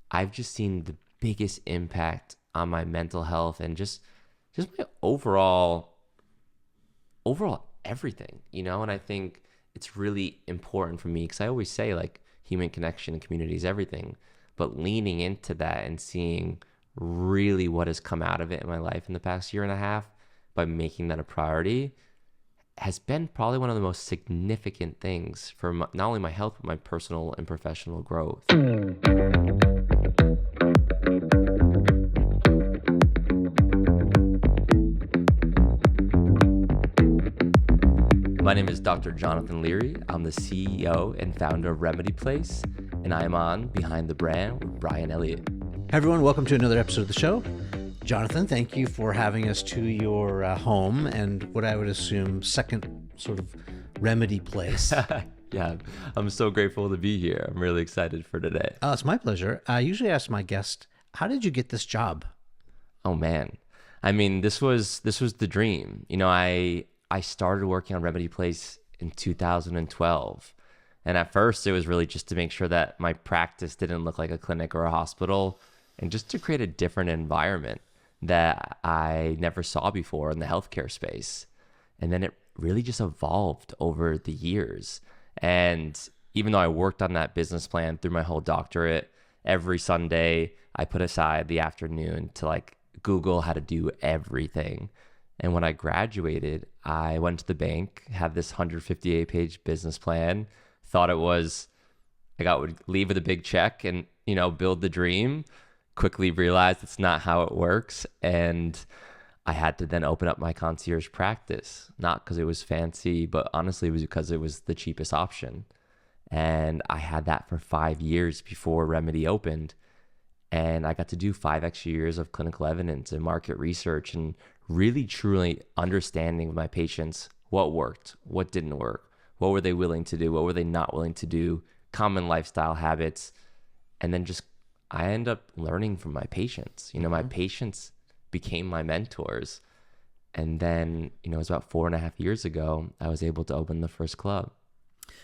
I've just seen the biggest impact on my mental health and just my overall everything, and I think it's really important for me because I always say like human connection and community is everything, but leaning into that and seeing really what has come out of it in my life in the past year and a half by making that a priority has been probably one of the most significant things for not only my health, but my personal and professional growth. My name is Dr. Jonathan Leary. I'm the CEO and founder of Remedy Place, and I am on Behind the Brand with Brian Elliott. Hey everyone, welcome to another episode of the show. Jonathan, thank you for having us to your home and what I would assume second sort of remedy place. Yeah, I'm so grateful to be here. I'm really excited for today. Oh, it's my pleasure. I usually ask my guest, how did you get this job? Oh man, I mean, this was the dream. I started working on Remedy Place in 2012. And at first it was really just to make sure that my practice didn't look like a clinic or a hospital and just to create a different environment that I never saw before in the healthcare space. And then it really just evolved over the years. And even though I worked on that business plan through my whole doctorate, every Sunday I put aside the afternoon to like Google how to do everything. And when I graduated, I went to the bank, had this 158-page business plan, thought it was, would leave with a big check and, build the dream, quickly realized it's not how it works. And I had to then open up my concierge practice, not because it was fancy, but honestly, it was because it was the cheapest option. And I had that for 5 years before Remedy opened. And I got to do 5 extra years of clinical evidence and market research and really truly understanding with my patients what worked, what didn't work, what were they willing to do, what were they not willing to do, common lifestyle habits. And then I end up learning from my patients. My patients became my mentors. And then, it was about 4.5 years ago, I was able to open the first club.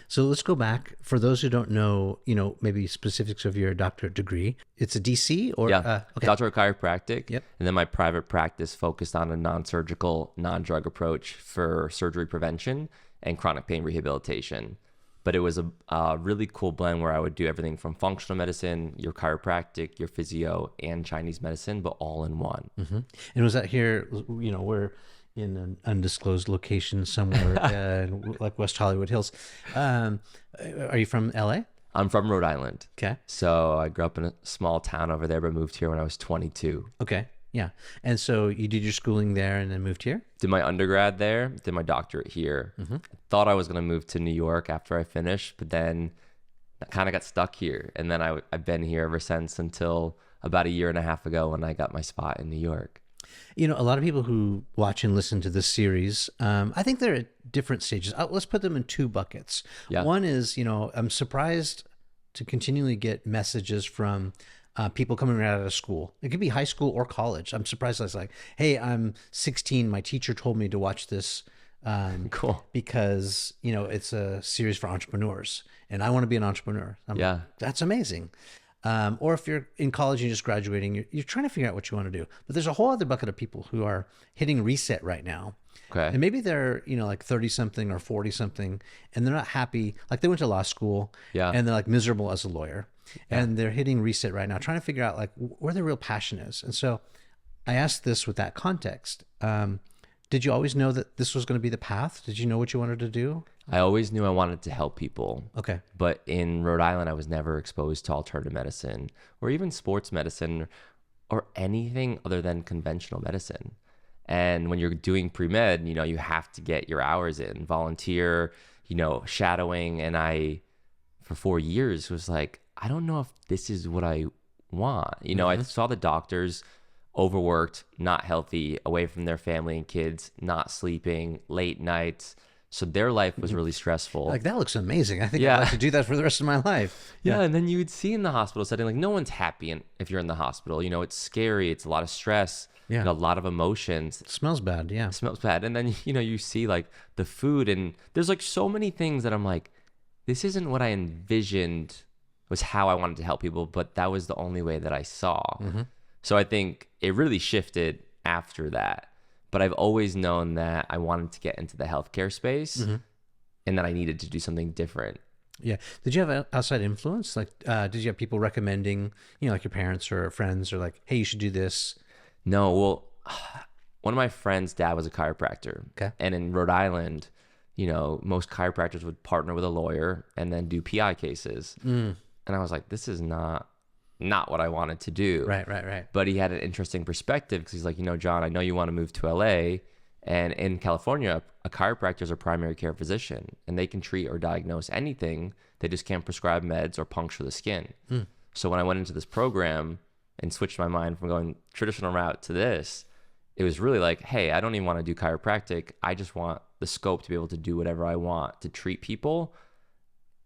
So let's go back. For those who don't know, maybe specifics of your doctorate degree, it's a DC or? Yeah, okay. Doctor of Chiropractic. Yep. And then my private practice focused on a non-surgical, non-drug approach for surgery prevention and chronic pain rehabilitation. But it was a really cool blend where I would do everything from functional medicine, your chiropractic, your physio, and Chinese medicine, but all in one. Mm-hmm. And was that here, we're in an undisclosed location somewhere like West Hollywood Hills. Are you from LA? I'm from Rhode Island. Okay. So I grew up in a small town over there, but moved here when I was 22. Okay. Yeah. And so you did your schooling there and then moved here? Did my undergrad there, did my doctorate here. Mm-hmm. Thought I was going to move to New York after I finished, but then I kind of got stuck here. And then I've been here ever since until about 1.5 years ago when I got my spot in New York. A lot of people who watch and listen to this series, I think they're at different stages. Let's put them in 2 buckets. Yeah. One is, I'm surprised to continually get messages from people coming right out of school. It could be high school or college. I'm surprised. I was like, hey, I'm 16. My teacher told me to watch this Cool. because, it's a series for entrepreneurs and I want to be an entrepreneur. Yeah. That's amazing. Or if you're in college and you're just graduating, you're trying to figure out what you want to do. But there's a whole other bucket of people who are hitting reset right now. Okay. And maybe they're, like 30 something or 40 something, and they're not happy. Like they went to law school and they're like miserable as a lawyer and they're hitting reset right now, trying to figure out like where their real passion is. And so I asked this with that context. Did you always know that this was going to be the path? Did you know what you wanted to do? I always knew I wanted to help people. Okay. But in Rhode Island, I was never exposed to alternative medicine or even sports medicine or anything other than conventional medicine. And when you're doing pre-med, you have to get your hours in, volunteer, shadowing. And I, for 4 years, was like, I don't know if this is what I want. I saw the doctors overworked, not healthy, away from their family and kids, not sleeping, late nights. So their life was really stressful. Like, that looks amazing. I think I'd like to do that for the rest of my life. Yeah. And then you would see in the hospital setting, like no one's happy if you're in the hospital. It's scary. It's a lot of stress. Yeah. A lot of emotions. It smells bad. Yeah. It smells bad. And then, you see like the food and there's like so many things that I'm like, this isn't what I envisioned was how I wanted to help people, but that was the only way that I saw. Mm-hmm. So I think it really shifted after that. But I've always known that I wanted to get into the healthcare space Mm-hmm. and that I needed to do something different. Yeah. Did you have an outside influence? Like, did you have people recommending, like your parents or friends, or like, hey, you should do this? No, well, one of my friends' dad was a chiropractor. Okay. And in Rhode Island, most chiropractors would partner with a lawyer and then do PI cases. Mm. And I was like, this is not what I wanted to do. Right. But he had an interesting perspective because he's like, John, I know you want to move to LA. And in California, a chiropractor is a primary care physician, and they can treat or diagnose anything. They just can't prescribe meds or puncture the skin. Mm. So when I went into this program and switched my mind from going traditional route to this, it was really like, hey, I don't even want to do chiropractic. I just want the scope to be able to do whatever I want to treat people.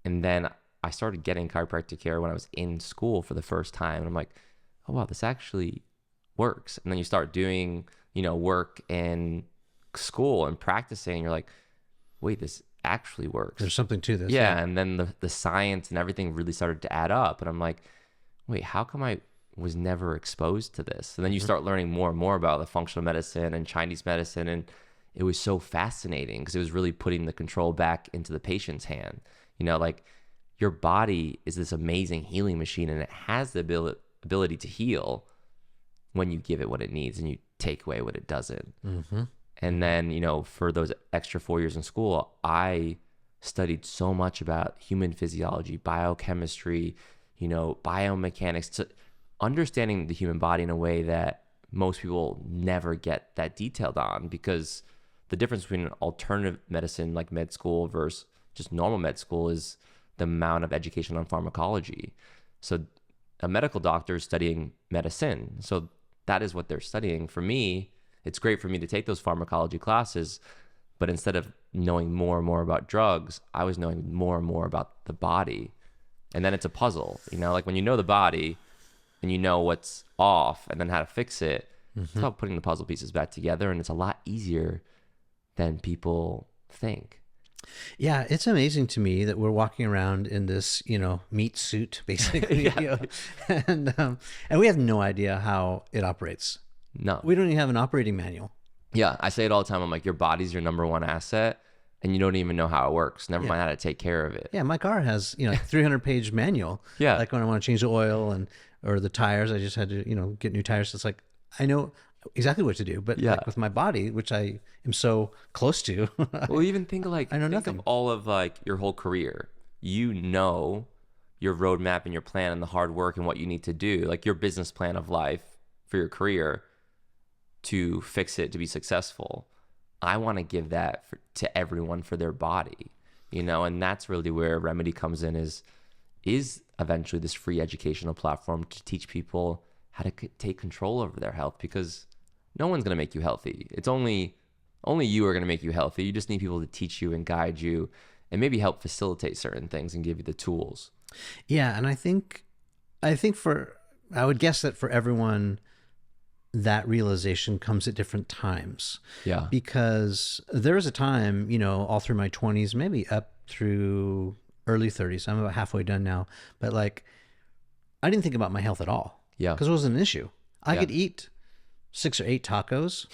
And then I started getting chiropractic care when I was in school for the first time. And I'm like, oh, wow, this actually works. And then you start doing, work in school and practicing. And you're like, wait, this actually works. There's something to this. Yeah. And then the science and everything really started to add up. And I'm like, wait, how come I was never exposed to this? And then you start learning more and more about the functional medicine and Chinese medicine. And it was so fascinating because it was really putting the control back into the patient's hand. Like your body is this amazing healing machine, and it has the ability to heal when you give it what it needs and you take away what it doesn't. Mm-hmm. And then, for those extra 4 years in school, I studied so much about human physiology, biochemistry, biomechanics, to understanding the human body in a way that most people never get that detailed on, because the difference between alternative medicine like med school versus just normal med school is the amount of education on pharmacology. So a medical doctor is studying medicine. So that is what they're studying. For me, it's great for me to take those pharmacology classes, but instead of knowing more and more about drugs, I was knowing more and more about the body. And then it's a puzzle, like when you know the body and you know what's off and then how to fix it, it's about putting the puzzle pieces back together, and it's a lot easier than people think. Yeah, it's amazing to me that we're walking around in this, meat suit, basically, and we have no idea how it operates. No. We don't even have an operating manual. Yeah, I say it all the time. I'm like, your body's your number one asset, and you don't even know how it works. Never mind how to take care of it. Yeah, my car has 300-page manual. Yeah, like when I want to change the oil or the tires, I just had to get new tires. It's like I know exactly what to do, but like with my body, which I am so close to. Well, even think of I know nothing. of all of your whole career. Your roadmap and your plan and the hard work and what you need to do, like your business plan of life for your career to fix it, to be successful. I want to give that to everyone for their body, and that's really where Remedy comes in, is eventually this free educational platform to teach people how to take control over their health, because no one's going to make you healthy. It's only you are going to make you healthy. You just need people to teach you and guide you and maybe help facilitate certain things and give you the tools. Yeah. And I would guess that for everyone, that realization comes at different times. Yeah. Because there was a time, all through my 20s, maybe up through early 30s. I'm about halfway done now. But like, I didn't think about my health at all. Yeah. Because it wasn't an issue. I could eat 6 or 8 tacos,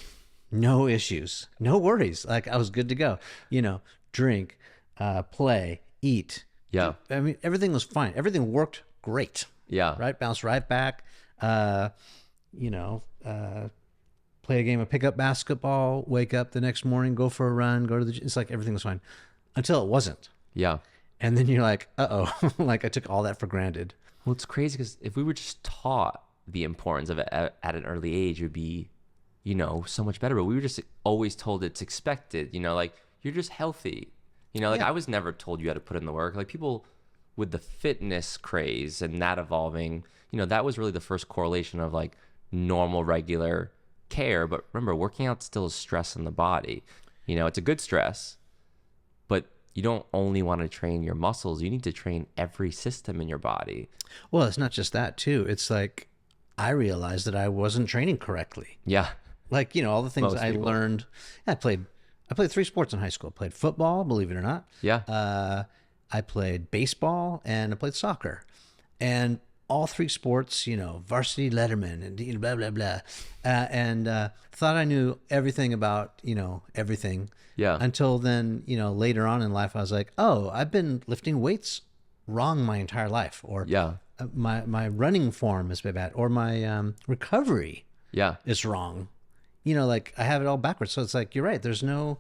no issues, no worries. Like I was good to go. Drink, play, eat. Yeah. I mean, everything was fine. Everything worked great. Yeah. Right? Bounced right back. Play a game of pickup basketball, wake up the next morning, go for a run, go to the gym. It's like everything was fine until it wasn't. Yeah. And then you're like, uh-oh, like I took all that for granted. Well, it's crazy because if we were just taught the importance of it at an early age, it would be, so much better. But we were just always told it's expected, like you're just healthy. I was never told you had to put in the work. Like people with the fitness craze and that evolving, that was really the first correlation of like normal, regular care. But remember, working out still is stress in the body. It's a good stress, but you don't only want to train your muscles. You need to train every system in your body. Well, it's not just that too. It's like, I realized that I wasn't training correctly. Yeah. Like, all the things I learned. I played 3 sports in high school. I played football, believe it or not. Yeah. I played baseball and I played soccer. and all three sports, varsity letterman and blah blah blah, and thought I knew everything about everything. Yeah. Until then, later on in life, I was like, oh, I've been lifting weights wrong my entire life, or Yeah. my running form has been bad, or my recovery Yeah. is wrong. Like I have it all backwards. So it's like, you're right. There's no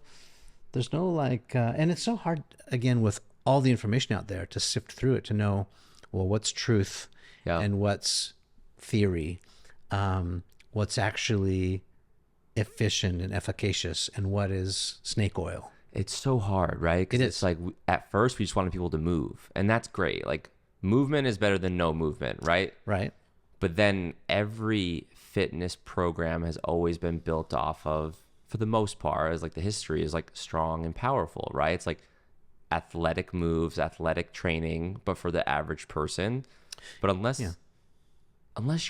like, and it's so hard again with all the information out there to sift through it to know, well, what's truth Yeah. and what's theory, what's actually efficient and efficacious, and what is snake oil. It's so hard, right? Because it's like at first we just wanted people to move, and that's great. Like movement is better than no movement, right? Right. But then every fitness program has always been built off of, for the most part, as like the history is like strong and powerful, right? It's like athletic moves, athletic training, but for the average person. But unless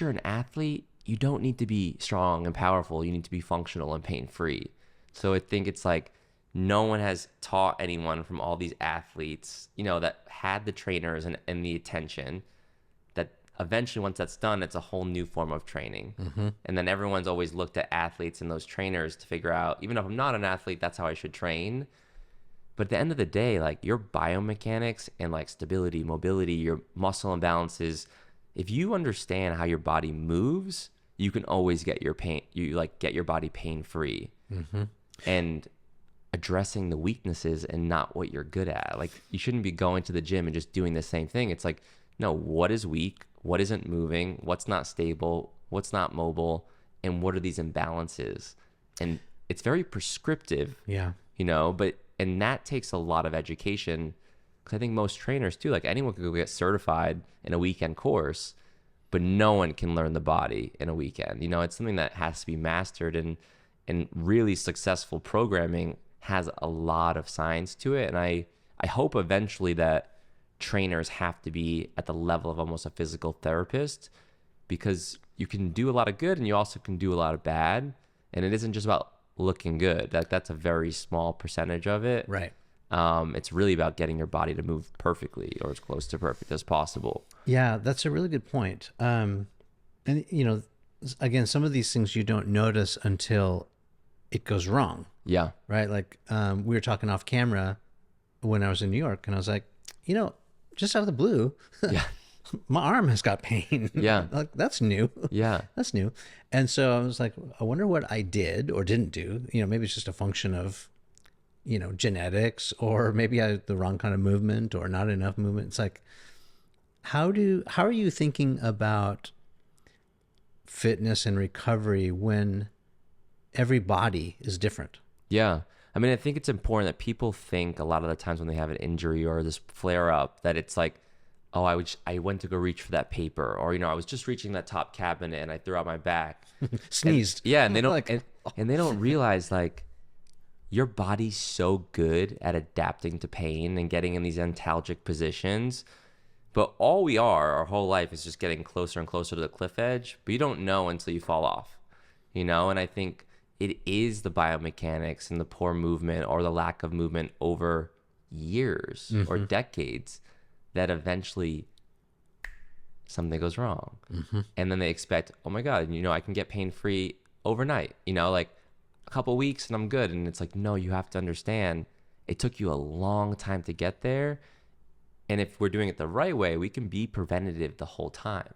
you're an athlete, you don't need to be strong and powerful. You need to be functional and pain-free. So I think it's like no one has taught anyone from all these athletes, that had the trainers and the attention, that eventually once that's done, it's a whole new form of training. Mm-hmm. And then everyone's always looked at athletes and those trainers to figure out, even if I'm not an athlete, that's how I should train. But at the end of the day, like your biomechanics and like stability, mobility, your muscle imbalances, if you understand how your body moves, you can always get your body pain free. Mm-hmm. And addressing the weaknesses and not what you're good at. Like you shouldn't be going to the gym and just doing the same thing. It's like, no, what is weak? What isn't moving? What's not stable? What's not mobile? And what are these imbalances? And it's very prescriptive. Yeah. And that takes a lot of education, because I think most trainers too, like anyone could go get certified in a weekend course, but no one can learn the body in a weekend. It's something that has to be mastered, and really successful programming has a lot of science to it. And I hope eventually that trainers have to be at the level of almost a physical therapist, because you can do a lot of good and you also can do a lot of bad. And it isn't just about looking good. That's a very small percentage of it. Right. It's really about getting your body to move perfectly, or as close to perfect as possible. Yeah, that's a really good point. And again, some of these things you don't notice until it goes wrong. Yeah. Right. Like we were talking off camera when I was in New York, and I was like, just out of the blue, Yeah. my arm has got pain. Yeah. Like that's new. Yeah. That's new. And so I was like, I wonder what I did or didn't do. Maybe it's just a function of, genetics, or maybe I had the wrong kind of movement or not enough movement. It's like, how are you thinking about fitness and recovery when every body is different? Yeah. I mean, I think it's important that people think a lot of the times when they have an injury or this flare up that it's like, oh, I went to go reach for that paper, or, I was just reaching that top cabinet and I threw out my back. Sneezed. And they don't, and they don't realize like your body's so good at adapting to pain and getting in these antalgic positions. But all we are our whole life is just getting closer and closer to the cliff edge, but you don't know until you fall off, and I think it is the biomechanics and the poor movement or the lack of movement over years or decades that eventually something goes wrong. Mm-hmm. And then they expect, oh my God, I can get pain-free overnight, like a couple weeks and I'm good. And it's like, no, you have to understand it took you a long time to get there. And if we're doing it the right way, we can be preventative the whole time.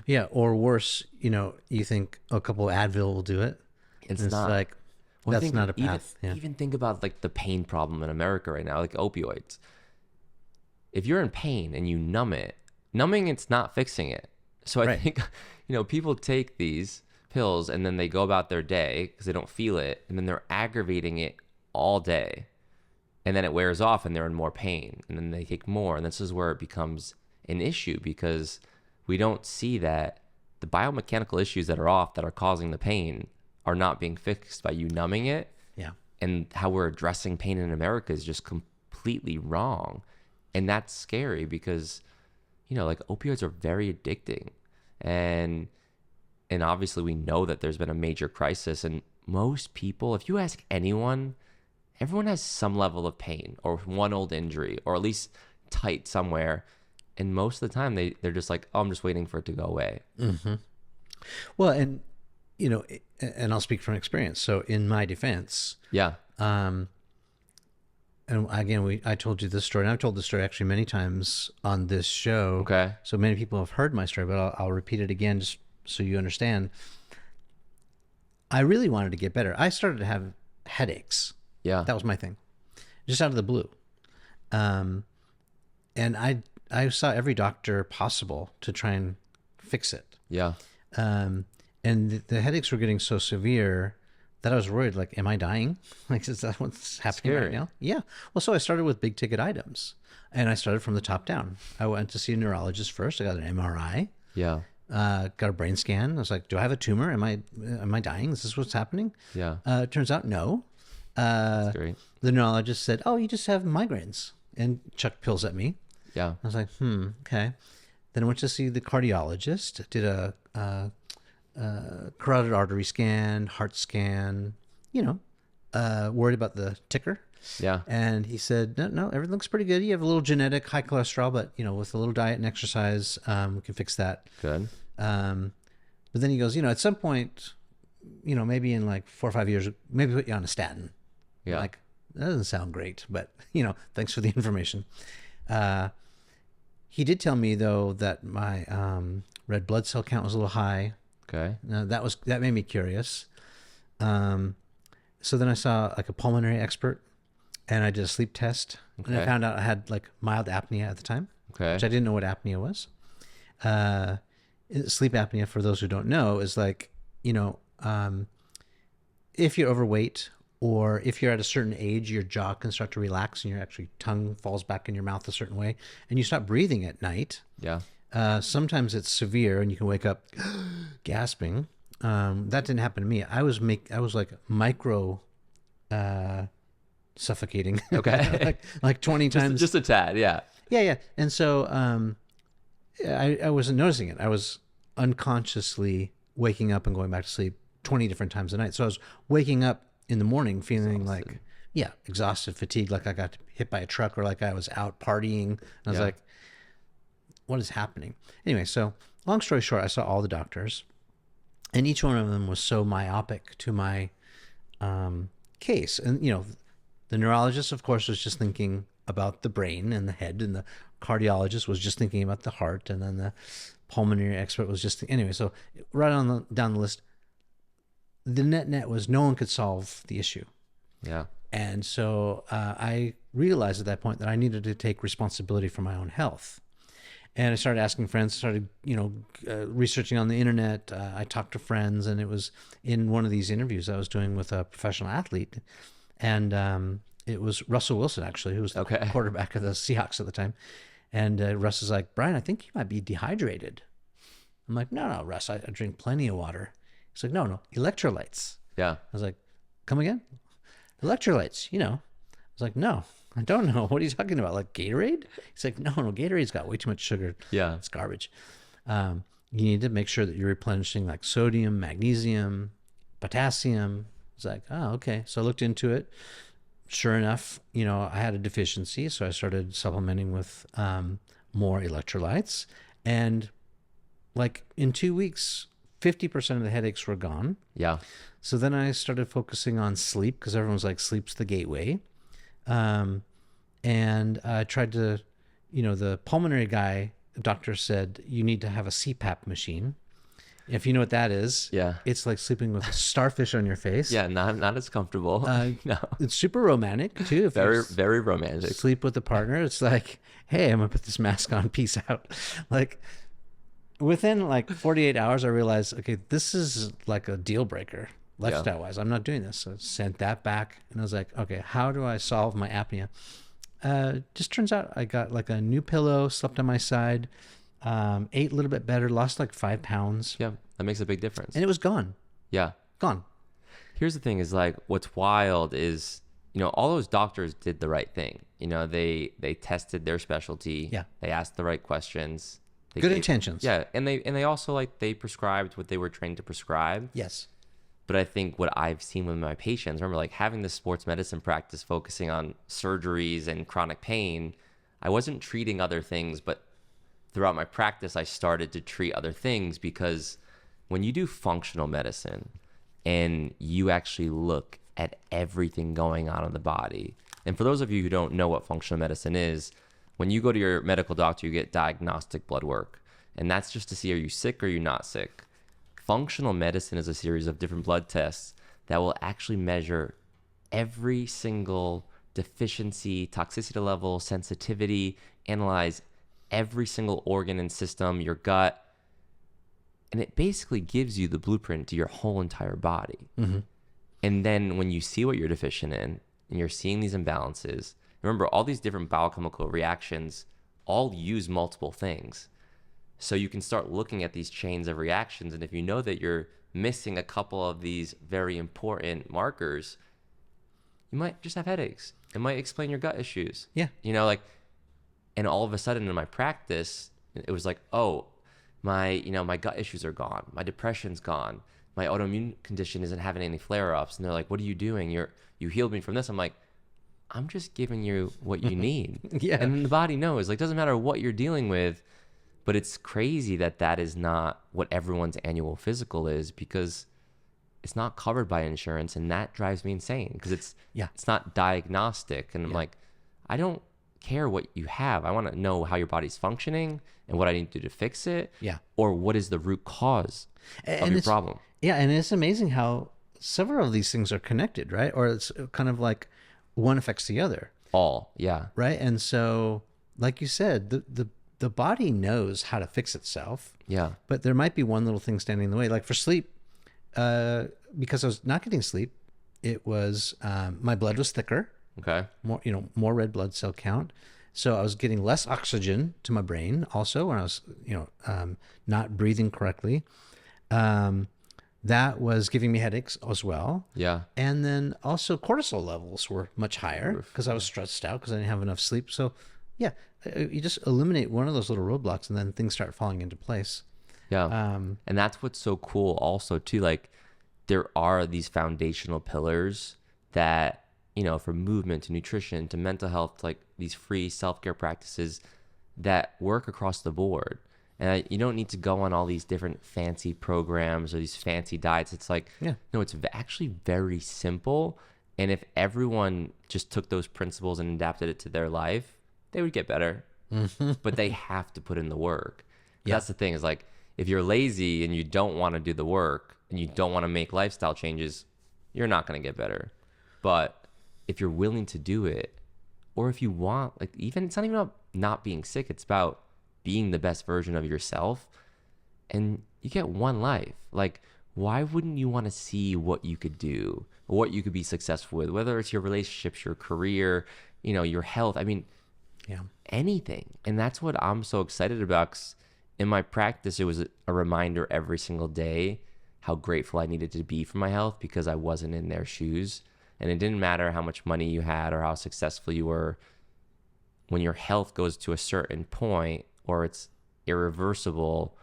Yeah. Or worse, you think a couple Advil will do it. It's not. Like, that's not a path. Even think about like the pain problem in America right now, like opioids. If you're in pain and you numbing it's not fixing it. So I think, people take these pills and then they go about their day because they don't feel it, and then they're aggravating it all day. And then it wears off and they're in more pain, and then they take more. And this is where it becomes an issue, because we don't see that the biomechanical issues that are off that are causing the pain are not being fixed by you numbing it. Yeah. And how we're addressing pain in America is just completely wrong. And that's scary because, like opioids are very addicting. And obviously we know that there's been a major crisis, and most people, if you ask anyone, everyone has some level of pain or one old injury or at least tight somewhere. And most of the time they're just like, oh, I'm just waiting for it to go away. Mm-hmm. Well, and, and I'll speak from experience. So in my defense, Yeah. and again, I told you this story, and I've told this story actually many times on this show. Okay. So many people have heard my story, but I'll repeat it again just so you understand. I really wanted to get better. I started to have headaches. Yeah. That was my thing, just out of the blue. And I saw every doctor possible to try and fix it. Yeah. And the headaches were getting so severe that I was worried, like, am I dying? Like, is that what's happening right now? Yeah. Well, so I started with big ticket items, and I started from the top down. I went to see a neurologist first. I got an MRI. Yeah. Got a brain scan. I was like, do I have a tumor? Am I dying? Is this what's happening? Yeah. It turns out no. That's great. The neurologist said, oh, you just have migraines, and chucked pills at me. Yeah. I was like, okay. Then I went to see the cardiologist, did a carotid artery scan, heart scan, worried about the ticker. Yeah. And he said, no, everything looks pretty good. You have a little genetic high cholesterol, but, with a little diet and exercise, we can fix that. Good. But then he goes, at some point, maybe in like 4 or 5 years, maybe put you on a statin. Yeah. Like, that doesn't sound great, but, thanks for the information. He did tell me, though, that my red blood cell count was a little high. Okay. That made me curious. So then I saw like a pulmonary expert, and I did a sleep test, and I found out I had like mild apnea at the time, Okay. which I didn't know what apnea was. Sleep apnea, for those who don't know, is like, if you're overweight, or if you're at a certain age, your jaw can start to relax and your tongue falls back in your mouth a certain way, and you stop breathing at night. Yeah. Sometimes it's severe and you can wake up gasping. That didn't happen to me. I was like micro suffocating. Okay. like 20 times. Just a tad. Yeah. Yeah. And so I wasn't noticing it. I was unconsciously waking up and going back to sleep 20 different times a night. So I was waking up in the morning feeling exhausted. Exhausted, fatigued, like I got hit by a truck, or like I was out partying. And I was like, what is happening? Anyway, so long story short, I saw all the doctors, and each one of them was so myopic to my case. And, the neurologist, of course, was just thinking about the brain and the head, and the cardiologist was just thinking about the heart, and then the pulmonary expert was just anyway. So right on down the list, the net was no one could solve the issue. Yeah. And so I realized at that point that I needed to take responsibility for my own health. And I started asking friends, started, researching on the internet. I talked to friends, and it was in one of these interviews I was doing with a professional athlete. And it was Russell Wilson, actually, who was the quarterback of the Seahawks at the time. And Russ is like, Brian, I think you might be dehydrated. I'm like, no, Russ, I drink plenty of water. He's like, no, electrolytes. Yeah. I was like, come again? Electrolytes, I was like, no, I don't know. What are you talking about? Like Gatorade? He's like, no, Gatorade's got way too much sugar. Yeah. It's garbage. You need to make sure that you're replenishing like sodium, magnesium, potassium. It's like, oh, okay. So I looked into it. Sure enough, I had a deficiency. So I started supplementing with more electrolytes. And like in 2 weeks, 50% of the headaches were gone. Yeah. So then I started focusing on sleep, because everyone's like, sleep's the gateway. And I tried to, the pulmonary doctor said, you need to have a CPAP machine. If you know what that is, it's like sleeping with a starfish on your face. Yeah, not as comfortable. No. It's super romantic too. If very romantic. Sleep with a partner. It's like, hey, I'm gonna put this mask on. Peace out. Like within like 48 hours, I realized, okay, this is like a deal breaker lifestyle wise. I'm not doing this. So I sent that back, and I was like, okay, how do I solve my apnea? Just turns out I got like a new pillow, slept on my side. Ate a little bit better, lost like 5 pounds. Yeah, that makes a big difference. And it was gone. Yeah. Gone. Here's the thing is like, what's wild is, all those doctors did the right thing. They tested their specialty. Yeah. They asked the right questions. Good intentions. Yeah. And they also they prescribed what they were trained to prescribe. Yes. But I think what I've seen with my patients, remember like having this sports medicine practice focusing on surgeries and chronic pain, I wasn't treating other things, but throughout my practice, I started to treat other things, because when you do functional medicine and you actually look at everything going on in the body, and for those of you who don't know what functional medicine is, when you go to your medical doctor, you get diagnostic blood work, and that's just to see, are you sick or are you not sick? Functional medicine is a series of different blood tests that will actually measure every single deficiency, toxicity level, sensitivity, analyze every single organ and system, your gut, and it basically gives you the blueprint to your whole entire body. Mm-hmm. And then when you see what you're deficient in and you're seeing these imbalances, remember, all these different biochemical reactions all use multiple things. So you can start looking at these chains of reactions, and if you know that you're missing a couple of these very important markers, you might just have headaches. It might explain your gut issues. Yeah. Like, and all of a sudden in my practice, it was like, oh, my gut issues are gone. My depression's gone. My autoimmune condition isn't having any flare-ups. And they're like, what are you doing? You healed me from this. I'm like, I'm just giving you what you need. Yeah. And then the body knows. Like, doesn't matter what you're dealing with. But it's crazy that is not what everyone's annual physical is, because it's not covered by insurance, and that drives me insane, because it's not diagnostic. And I'm like, I don't care what you have. I want to know how your body's functioning and what I need to do to fix it. Yeah. Or what is the root cause of your problem. Yeah, and it's amazing how several of these things are connected, right? Or it's kind of like one affects the other. All, yeah. Right? And so, like you said, the body knows how to fix itself. Yeah. But there might be one little thing standing in the way. Like for sleep, because I was not getting sleep, it was my blood was thicker. Okay. More red blood cell count. So I was getting less oxygen to my brain also when I was, not breathing correctly. That was giving me headaches as well. Yeah. And then also cortisol levels were much higher because I was stressed out because I didn't have enough sleep. So yeah, you just eliminate one of those little roadblocks and then things start falling into place. Yeah. And that's what's so cool also too. Like, there are these foundational pillars that, from movement to nutrition to mental health, like these free self-care practices that work across the board. And you don't need to go on all these different fancy programs or these fancy diets. It's like, no, it's actually very simple. And if everyone just took those principles and adapted it to their life, they would get better. But they have to put in the work. That's the thing, is like, if you're lazy and you don't want to do the work and you don't want to make lifestyle changes, you're not going to get better. But if you're willing to do it, or if you want, like, even, it's not even about not being sick, it's about being the best version of yourself. And you get one life. Like, why wouldn't you want to see what you could do, or what you could be successful with, whether it's your relationships, your career, your health? I mean, anything. And that's what I'm so excited about, 'cause in my practice, it was a reminder every single day how grateful I needed to be for my health, because I wasn't in their shoes. And it didn't matter how much money you had or how successful you were. When your health goes to a certain point, or it's irreversible,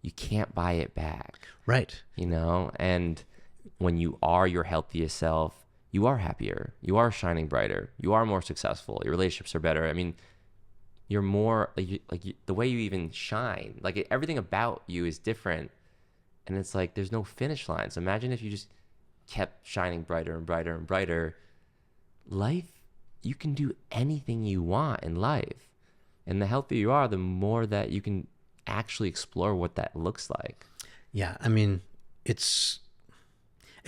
you can't buy it back. Right. And when you are your healthiest self, you are happier, you are shining brighter, you are more successful, your relationships are better. I mean, you're more the way you even shine, like, everything about you is different. And it's like, there's no finish line. So imagine if you just kept shining brighter and brighter and brighter. Life, you can do anything you want in life. And the healthier you are, the more that you can actually explore what that looks like. Yeah. I mean, it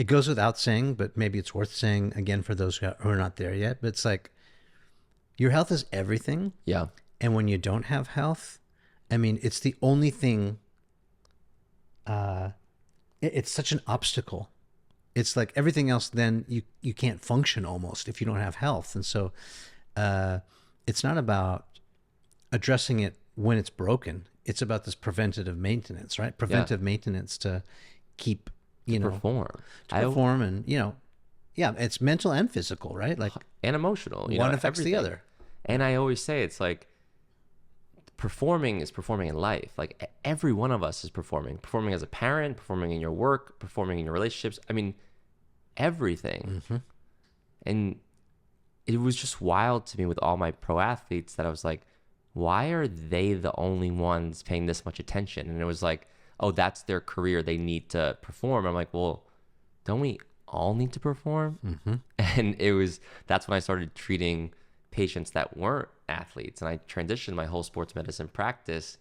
goes without saying, but maybe it's worth saying again for those who are not there yet. But it's like, your health is everything. Yeah. And when you don't have health, I mean, it's the only thing. It's such an obstacle. It's like everything else, then you can't function almost if you don't have health. And so it's not about addressing it when it's broken. It's about this preventative maintenance, right? Preventive maintenance to keep, perform. And, it's mental and physical, right? Like, and emotional. One affects everything. the other. And I always say, it's like, performing is performing in life. Like, every one of us is performing as a parent, performing in your work, performing in your relationships. I mean, everything. And it was just wild to me with all my pro athletes that I was like, why are they the only ones paying this much attention? And it was like, oh, that's their career. They need to perform. I'm like, well, don't we all need to perform? Mm-hmm. And that's when I started treating patients that weren't athletes. And I transitioned my whole sports medicine practice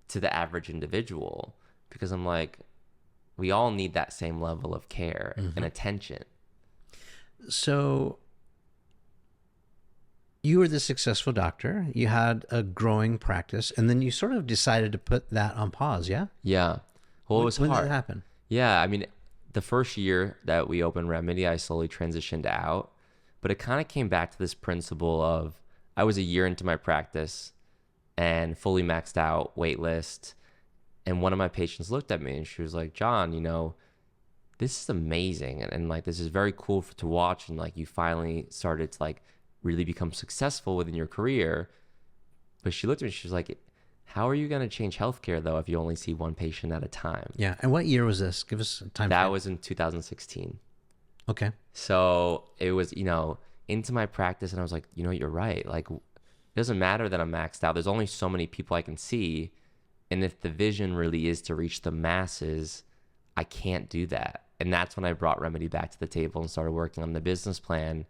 to the average individual, because I'm like, we all need that same level of care and attention. So you were the successful doctor, you had a growing practice, and then you sort of decided to put that on pause. Yeah. Yeah. Well, it was when hard. did that happen? Yeah. I mean, the first year that we opened Remedy, I slowly transitioned out, but it kind of came back to this principle of, I was a year into my practice and fully maxed out wait list. And one of my patients looked at me and she was like, John, this is amazing. And like, this is very cool to watch. And like, you finally started to like really become successful within your career. But she looked at me, she was like, how are you going to change healthcare though, if you only see one patient at a time? Yeah. And what year was this? Give us a time That frame. was in 2016. Okay. So it was, into my practice, and I was like, you're right. Like, it doesn't matter that I'm maxed out. There's only so many people I can see. And if the vision really is to reach the masses, I can't do that. And that's when I brought Remedy back to the table and started working on the business plan.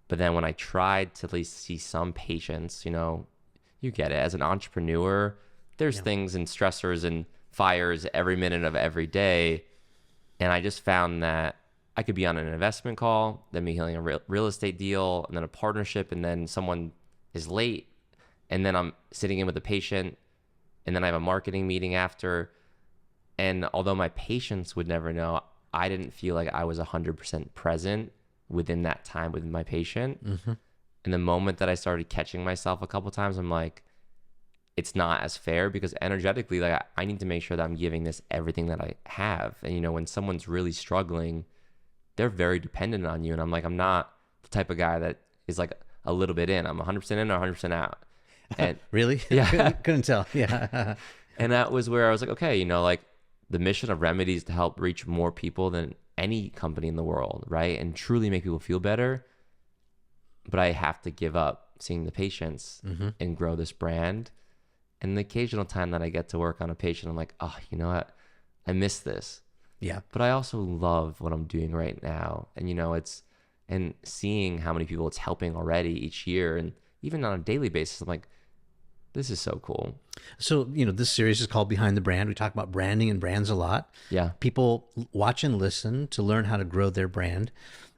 But then when I tried to at least see some patients, you get it. As an entrepreneur, there's things and stressors and fires every minute of every day. And I just found that I could be on an investment call, then be healing a real estate deal, and then a partnership, and then someone is late, and then I'm sitting in with a patient, and then I have a marketing meeting after. And although my patients would never know, I didn't feel like I was 100% present within that time with my patient. Mm-hmm. And the moment that I started catching myself a couple times, I'm like, it's not as fair, because energetically, like, I need to make sure that I'm giving this everything that I have. And when someone's really struggling, they're very dependent on you. And I'm like, I'm not the type of guy that is like a little bit in. I'm 100% in or 100% out. And really? Yeah. Couldn't tell. Yeah. And that was where I was like, okay, like, the mission of Remedy is to help reach more people than any company in the world, right? And truly make people feel better. But I have to give up seeing the patients and grow this brand. And the occasional time that I get to work on a patient, I'm like, oh, you know what? I miss this. Yeah. But I also love what I'm doing right now. And, and seeing how many people it's helping already each year, and even on a daily basis, I'm like, this is so cool. So, this series is called Behind the Brand. We talk about branding and brands a lot. Yeah. People watch and listen to learn how to grow their brand.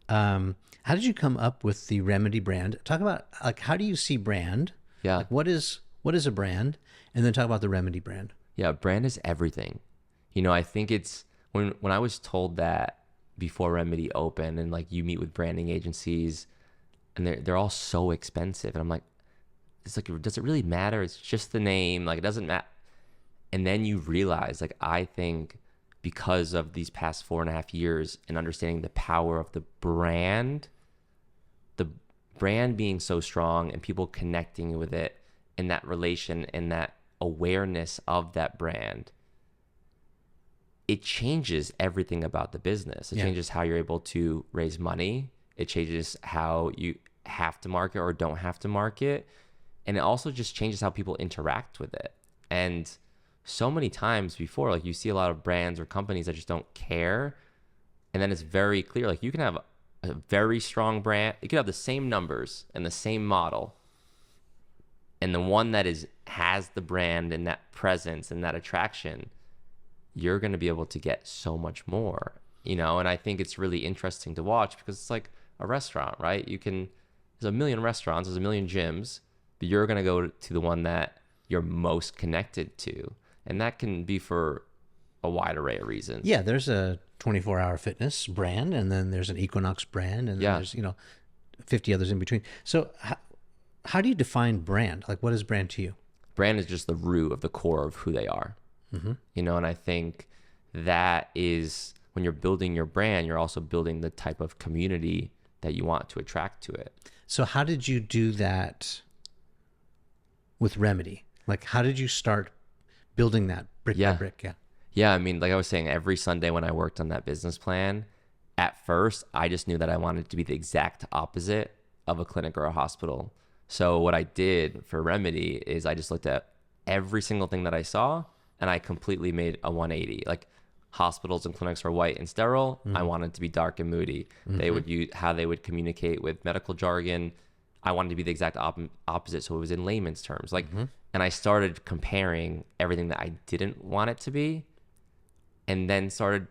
How did you come up with the Remedy brand? Talk about, like, how do you see brand? Yeah. Like, what is a brand? And then talk about the Remedy brand. Yeah. Brand is everything. I think it's when I was told that before Remedy opened, and like, you meet with branding agencies and they're all so expensive. And I'm like, it's like, does it really matter? It's just the name. Like, it doesn't matter. And then you realize, like, I think because of these past 4.5 years and understanding the power of the brand being so strong and people connecting with it, and that relation and that awareness of that brand, it changes everything about the business. It changes how you're able to raise money. It changes how you have to market or don't have to market. And it also just changes how people interact with it. And so many times before, like, you see a lot of brands or companies that just don't care. And then it's very clear, like, you can have a very strong brand. You could have the same numbers and the same model. And the one that has the brand and that presence and that attraction, you're going to be able to get so much more, And I think it's really interesting to watch, because it's like a restaurant, right? There's a million restaurants, there's a million gyms, but you're going to go to the one that you're most connected to. And that can be for a wide array of reasons. Yeah, there's a 24-hour fitness brand, and then there's an Equinox brand, and then there's 50 others in between. So how do you define brand? Like, what is brand to you? Brand is just the root of the core of who they are. And I think that is, when you're building your brand, you're also building the type of community that you want to attract to it. So how did you do that with Remedy? Like, how did you start building that brick by brick? Yeah. I mean, like I was saying, every Sunday when I worked on that business plan, at first, I just knew that I wanted to be the exact opposite of a clinic or a hospital. So what I did for Remedy is I just looked at every single thing that I saw and I completely made a 180. Like hospitals and clinics are white and sterile. I wanted it to be dark and moody. They would use how they would communicate with medical jargon. I wanted to be the exact opposite. So it was in layman's terms. Like, and I started comparing everything that I didn't want it to be, and then started,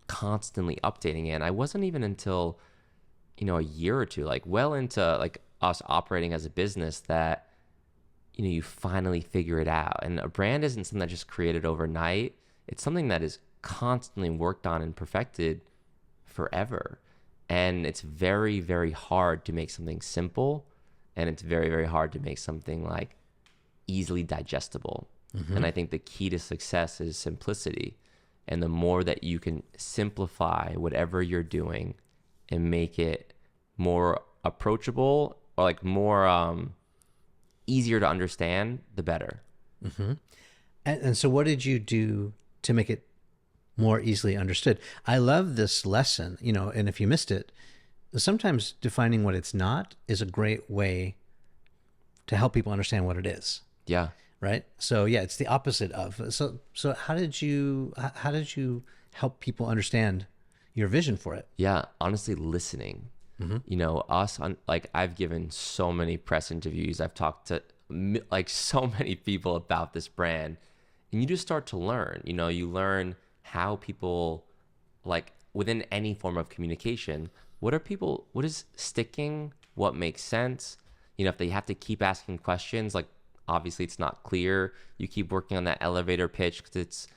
constantly updating it. And I wasn't even until, a year or two, like well into like us operating as a business that, you finally figure it out. And a brand isn't something that just created overnight. It's something that is constantly worked on and perfected forever. And it's very, very hard to make something simple. And it's very, very hard to make something like easily digestible. And I think the key to success is simplicity. And the more that you can simplify whatever you're doing and make it more approachable or like more easier to understand, the better. And so what did you do to make it more easily understood? I love this lesson, and if you missed it, sometimes defining what it's not is a great way to help people understand what it is. Yeah. Right. So yeah, it's the opposite of. So how did you help people understand your vision for it? Yeah. Honestly, listening. I've given so many press interviews. I've talked to like so many people about this brand, and you just start to learn. You learn how people, like within any form of communication, what is sticking, what makes sense. If they have to keep asking questions, like obviously it's not clear, you keep working on that elevator pitch, because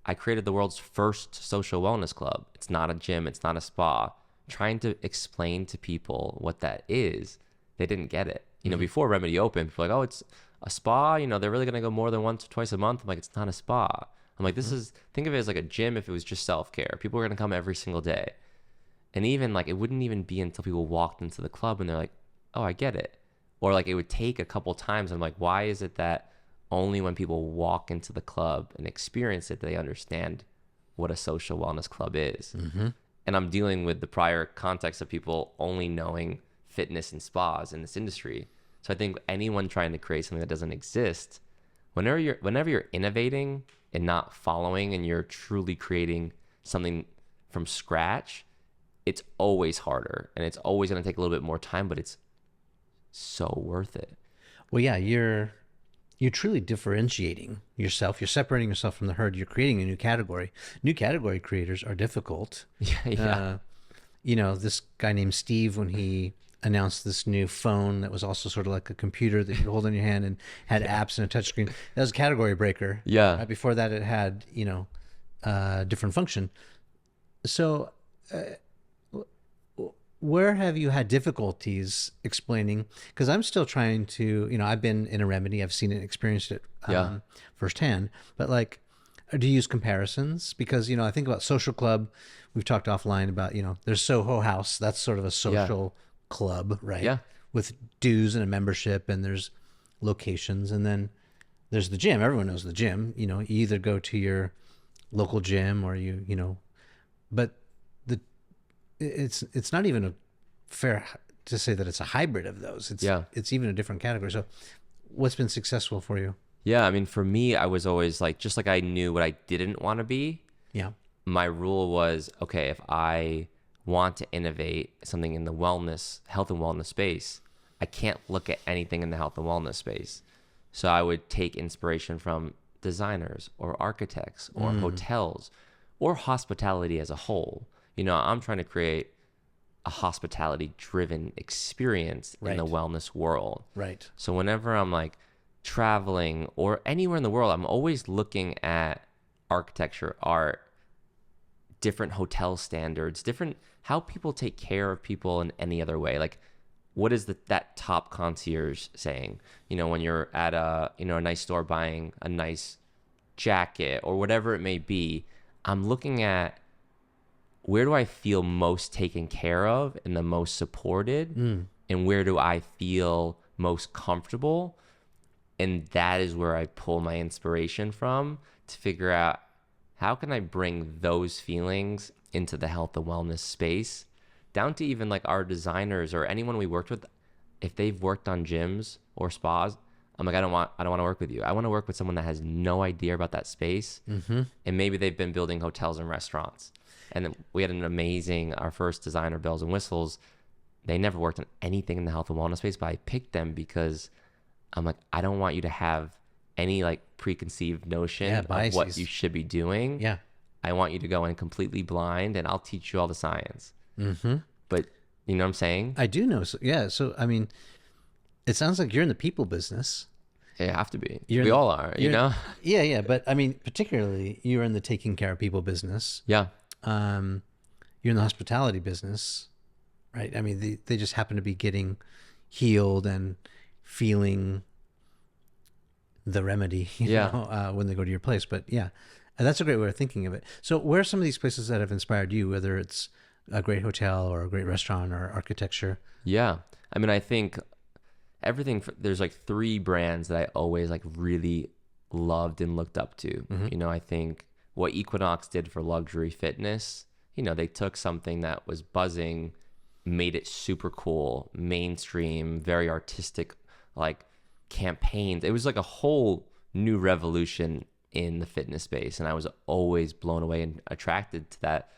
I created the world's first social wellness club. It's not a gym, it's not a spa. Trying to explain to people what that is, they didn't get it. Before Remedy opened, people were like, oh, it's a spa. They're really going to go more than once or twice a month. I'm like, it's not a spa. I'm like, think of it as like a gym if it was just self-care. People are going to come every single day. And even like, it wouldn't even be until people walked into the club and they're like, oh, I get it. Or like, it would take a couple times. I'm like, why is it that only when people walk into the club and experience it, do they understand what a social wellness club is? And I'm dealing with the prior context of people only knowing fitness and spas in this industry. So I think anyone trying to create something that doesn't exist, whenever you're innovating and not following, and you're truly creating something from scratch, it's always harder and it's always going to take a little bit more time, but it's so worth it. Well, yeah, you're truly differentiating yourself. You're separating yourself from the herd. You're creating a new category. New category creators are difficult. Yeah. This guy named Steve, when he announced this new phone that was also sort of like a computer that you hold in your hand and had apps and a touchscreen, that was a category breaker. Yeah. Right before that, it had, different function. So where have you had difficulties explaining? Because I'm still trying to, I've been in a Remedy, I've seen it, experienced it firsthand, but like, do you use comparisons? Because, I think about social club, we've talked offline about, there's Soho House, that's sort of a social club, right? Yeah. With dues and a membership, and there's locations, and then there's the gym. Everyone knows the gym, you either go to your local gym or but it's not even a fair to say that it's a hybrid of those. It's even a different category. So what's been successful for you? Yeah. I mean, for me, I was always like, just like I knew what I didn't want to be. Yeah. My rule was, okay, if I want to innovate something in the health and wellness space, I can't look at anything in the health and wellness space. So I would take inspiration from designers or architects or hotels or hospitality as a whole. I'm trying to create a hospitality-driven experience in the wellness world. Right. So whenever I'm like traveling or anywhere in the world, I'm always looking at architecture, art, different hotel standards, different how people take care of people in any other way. Like, what is that top concierge saying? When you're at a nice store buying a nice jacket or whatever it may be, I'm looking at, where do I feel most taken care of and the most supported? And where do I feel most comfortable? And that is where I pull my inspiration from to figure out, how can I bring those feelings into the health and wellness space, down to even like our designers or anyone we worked with. if they've worked on gyms or spas, I'm like, I don't want to work with you. I want to work with someone that has no idea about that space. Mm-hmm. And maybe they've been building hotels and restaurants. And then we had our first designer, Bells and Whistles. They never worked on anything in the health and wellness space, but I picked them because I'm like, I don't want you to have any like preconceived notion of what you should be doing. Yeah. I want you to go in completely blind, and I'll teach you all the science. Mm-hmm. But you know what I'm saying? I do know. So, yeah. So, I mean, it sounds like you're in the people business. You have to be. We all are, you know? Yeah, yeah. But I mean, particularly you're in the taking care of people business. Yeah. You're in the hospitality business, right? I mean, they just happen to be getting healed and feeling the remedy, you know, when they go to your place. But yeah, and that's a great way of thinking of it. So where are some of these places that have inspired you, whether it's a great hotel or a great restaurant or architecture? Yeah. I mean, I think there's like 3 brands that I always like really loved and looked up to. Mm-hmm. You know, I think what Equinox did for luxury fitness, you know, they took something that was buzzing, made it super cool, mainstream, very artistic, like campaigns. It was like a whole new revolution in the fitness space. And I was always blown away and attracted to that,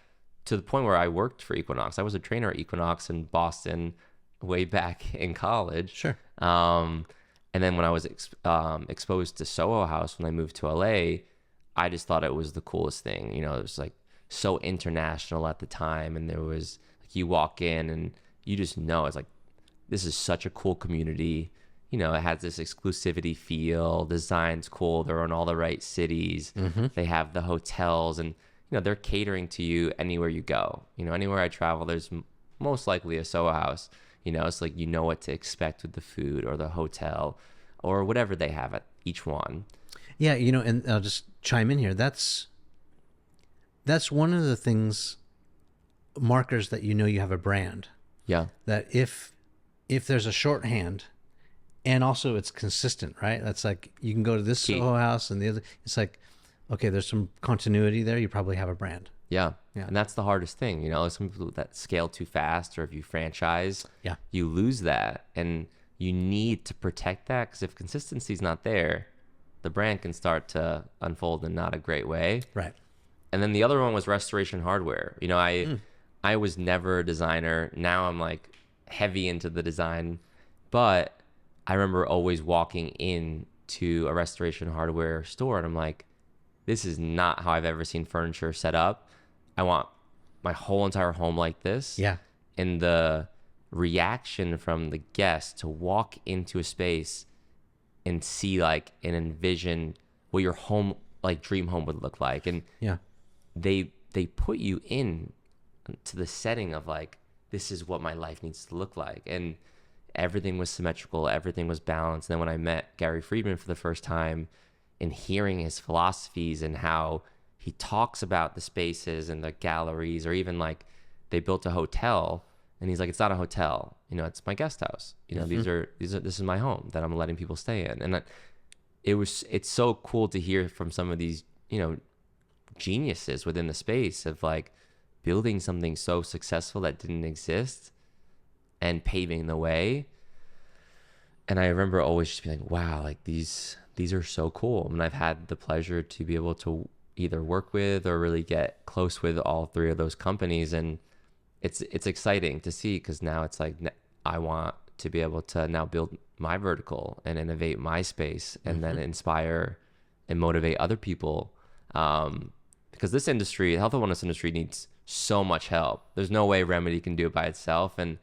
to the point where I worked for Equinox. I was a trainer at Equinox in Boston way back in college. Sure. And then when I was exposed to Soho House when I moved to LA, I just thought it was the coolest thing. You know, it was like so international at the time. And there was like, you walk in and you just know it's like, this is such a cool community. You know, it has this exclusivity feel. Design's cool. They're in all the right cities. Mm-hmm. They have the hotels, and you know they're catering to you anywhere you go. You know, anywhere I travel, there's most likely a Soho House. You know, it's like you know what to expect with the food or the hotel or whatever they have at each one. Yeah, you know, and I'll just chime in here. That's one of the things, markers that you know you have a brand. Yeah. That if there's a shorthand, and also it's consistent, right? That's like you can go to this Soho House and the other. It's like, okay, there's some continuity there. You probably have a brand. Yeah. And that's the hardest thing. You know, some people that scale too fast, or if you franchise, you lose that. And you need to protect that, because if consistency is not there, the brand can start to unfold in not a great way. Right. And then the other one was Restoration Hardware. You know, I was never a designer. Now I'm like heavy into the design, but I remember always walking in to a Restoration Hardware store and I'm like, this is not how I've ever seen furniture set up. I want my whole entire home like this. Yeah. And the reaction from the guest to walk into a space and see like and envision what your home, like dream home, would look like. And they put you in to the setting of like, this is what my life needs to look like. And everything was symmetrical, everything was balanced. And then when I met Gary Friedman for the first time and hearing his philosophies and how he talks about the spaces and the galleries, or even like they built a hotel and he's like, it's not a hotel, you know, it's my guest house. You know, this is my home that I'm letting people stay in. And it's so cool to hear from some of these, you know, geniuses within the space of like building something so successful that didn't exist and paving the way. And I remember always just being like, wow, like these are so cool. And I've had the pleasure to be able to either work with or really get close with all 3 of those companies. And it's exciting to see, because now it's like I want to be able to now build my vertical and innovate my space and then inspire and motivate other people. Because this industry, the health and wellness industry, needs so much help. There's no way Remedy can do it by itself. And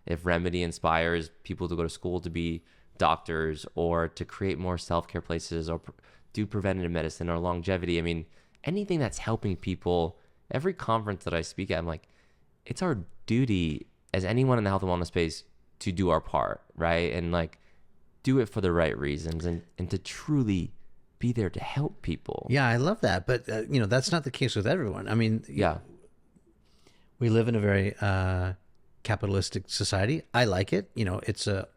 if Remedy inspires people to go to school to be doctors, or to create more self-care places, or do preventative medicine or longevity, I mean, anything that's helping people, every conference that I speak at, I'm like, it's our duty as anyone in the health and wellness space to do our part, right? And like do it for the right reasons, and to truly be there to help people. Yeah, I love that. But, you know, that's not the case with everyone. I mean, we live in a very capitalistic society. I like it. You know, it's a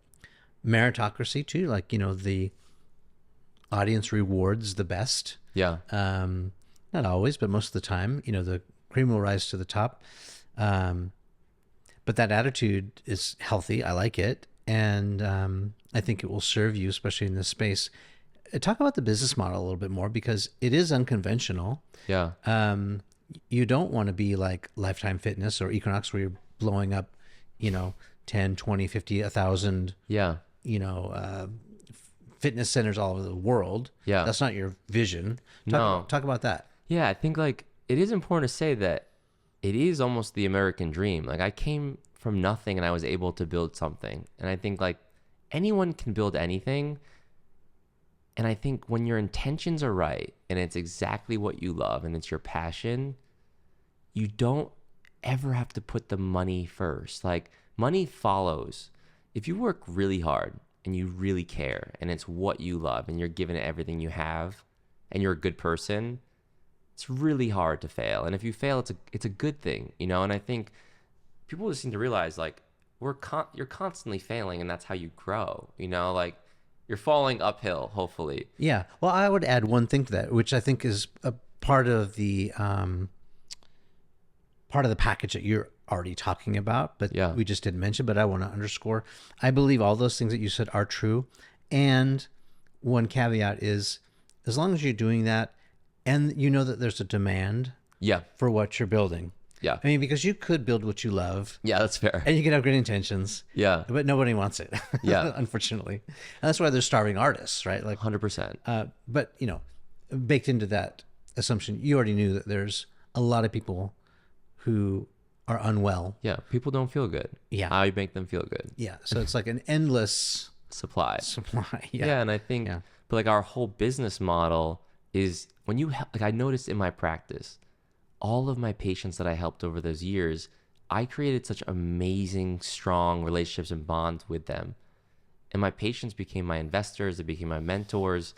meritocracy too. Like, you know, the audience rewards the best. Yeah. Not always, but most of the time, you know, the cream will rise to the top. But that attitude is healthy. I like it. and I think it will serve you, especially in this space. Talk about the business model a little bit more, because it is unconventional. Yeah. You don't want to be like Lifetime Fitness or Equinox, where you're blowing up, 10, 20, 50, 1,000, Yeah. fitness centers all over the world. Yeah. That's not your vision. No. Talk about that. Yeah, I think like it is important to say that it is almost the American dream. Like I came from nothing and I was able to build something. And I think like anyone can build anything. And I think when your intentions are right and it's exactly what you love and it's your passion, you don't ever have to put the money first. Like money follows. If you work really hard and you really care and it's what you love and you're giving it everything you have and you're a good person, it's really hard to fail. And if you fail, it's a good thing, And I think people just need to realize like you're constantly failing and that's how you grow, like you're falling uphill, hopefully. Yeah. Well, I would add one thing to that, which I think is a part of the package that you're already talking about, but Yeah. we just didn't mention, but I want to underscore. I believe all those things that you said are true. And one caveat is, as long as you're doing that and you know that there's a demand Yeah. for what you're building. Yeah. I mean, because you could build what you love. Yeah, that's fair. And you can have great intentions. Yeah. But nobody wants it. Yeah. Unfortunately. And that's why there's starving artists, right? Like 100%. but baked into that assumption, you already knew that there's a lot of people who are unwell. Yeah, people don't feel good. Yeah. How you make them feel good. Yeah. So it's like an endless Supply. Yeah. Yeah, and I think, but like our whole business model is when you like I noticed in my practice, all of my patients that I helped over those years, I created such amazing, strong relationships and bonds with them. And my patients became my investors, they became my mentors,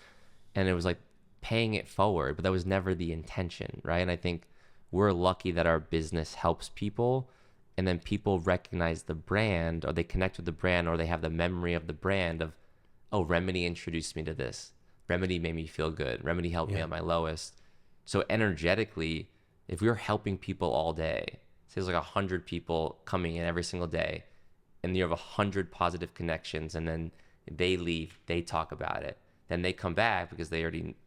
and it was like paying it forward, but that was never the intention, right? And I think we're lucky that our business helps people, and then people recognize the brand, or they connect with the brand, or they have the memory of the brand of, oh, Remedy introduced me to this. Remedy made me feel good. Remedy helped me at my lowest. So energetically, if we're helping people all day, say there's like 100 people coming in every single day, and you have 100 positive connections, and then they leave, they talk about it, then they come back because they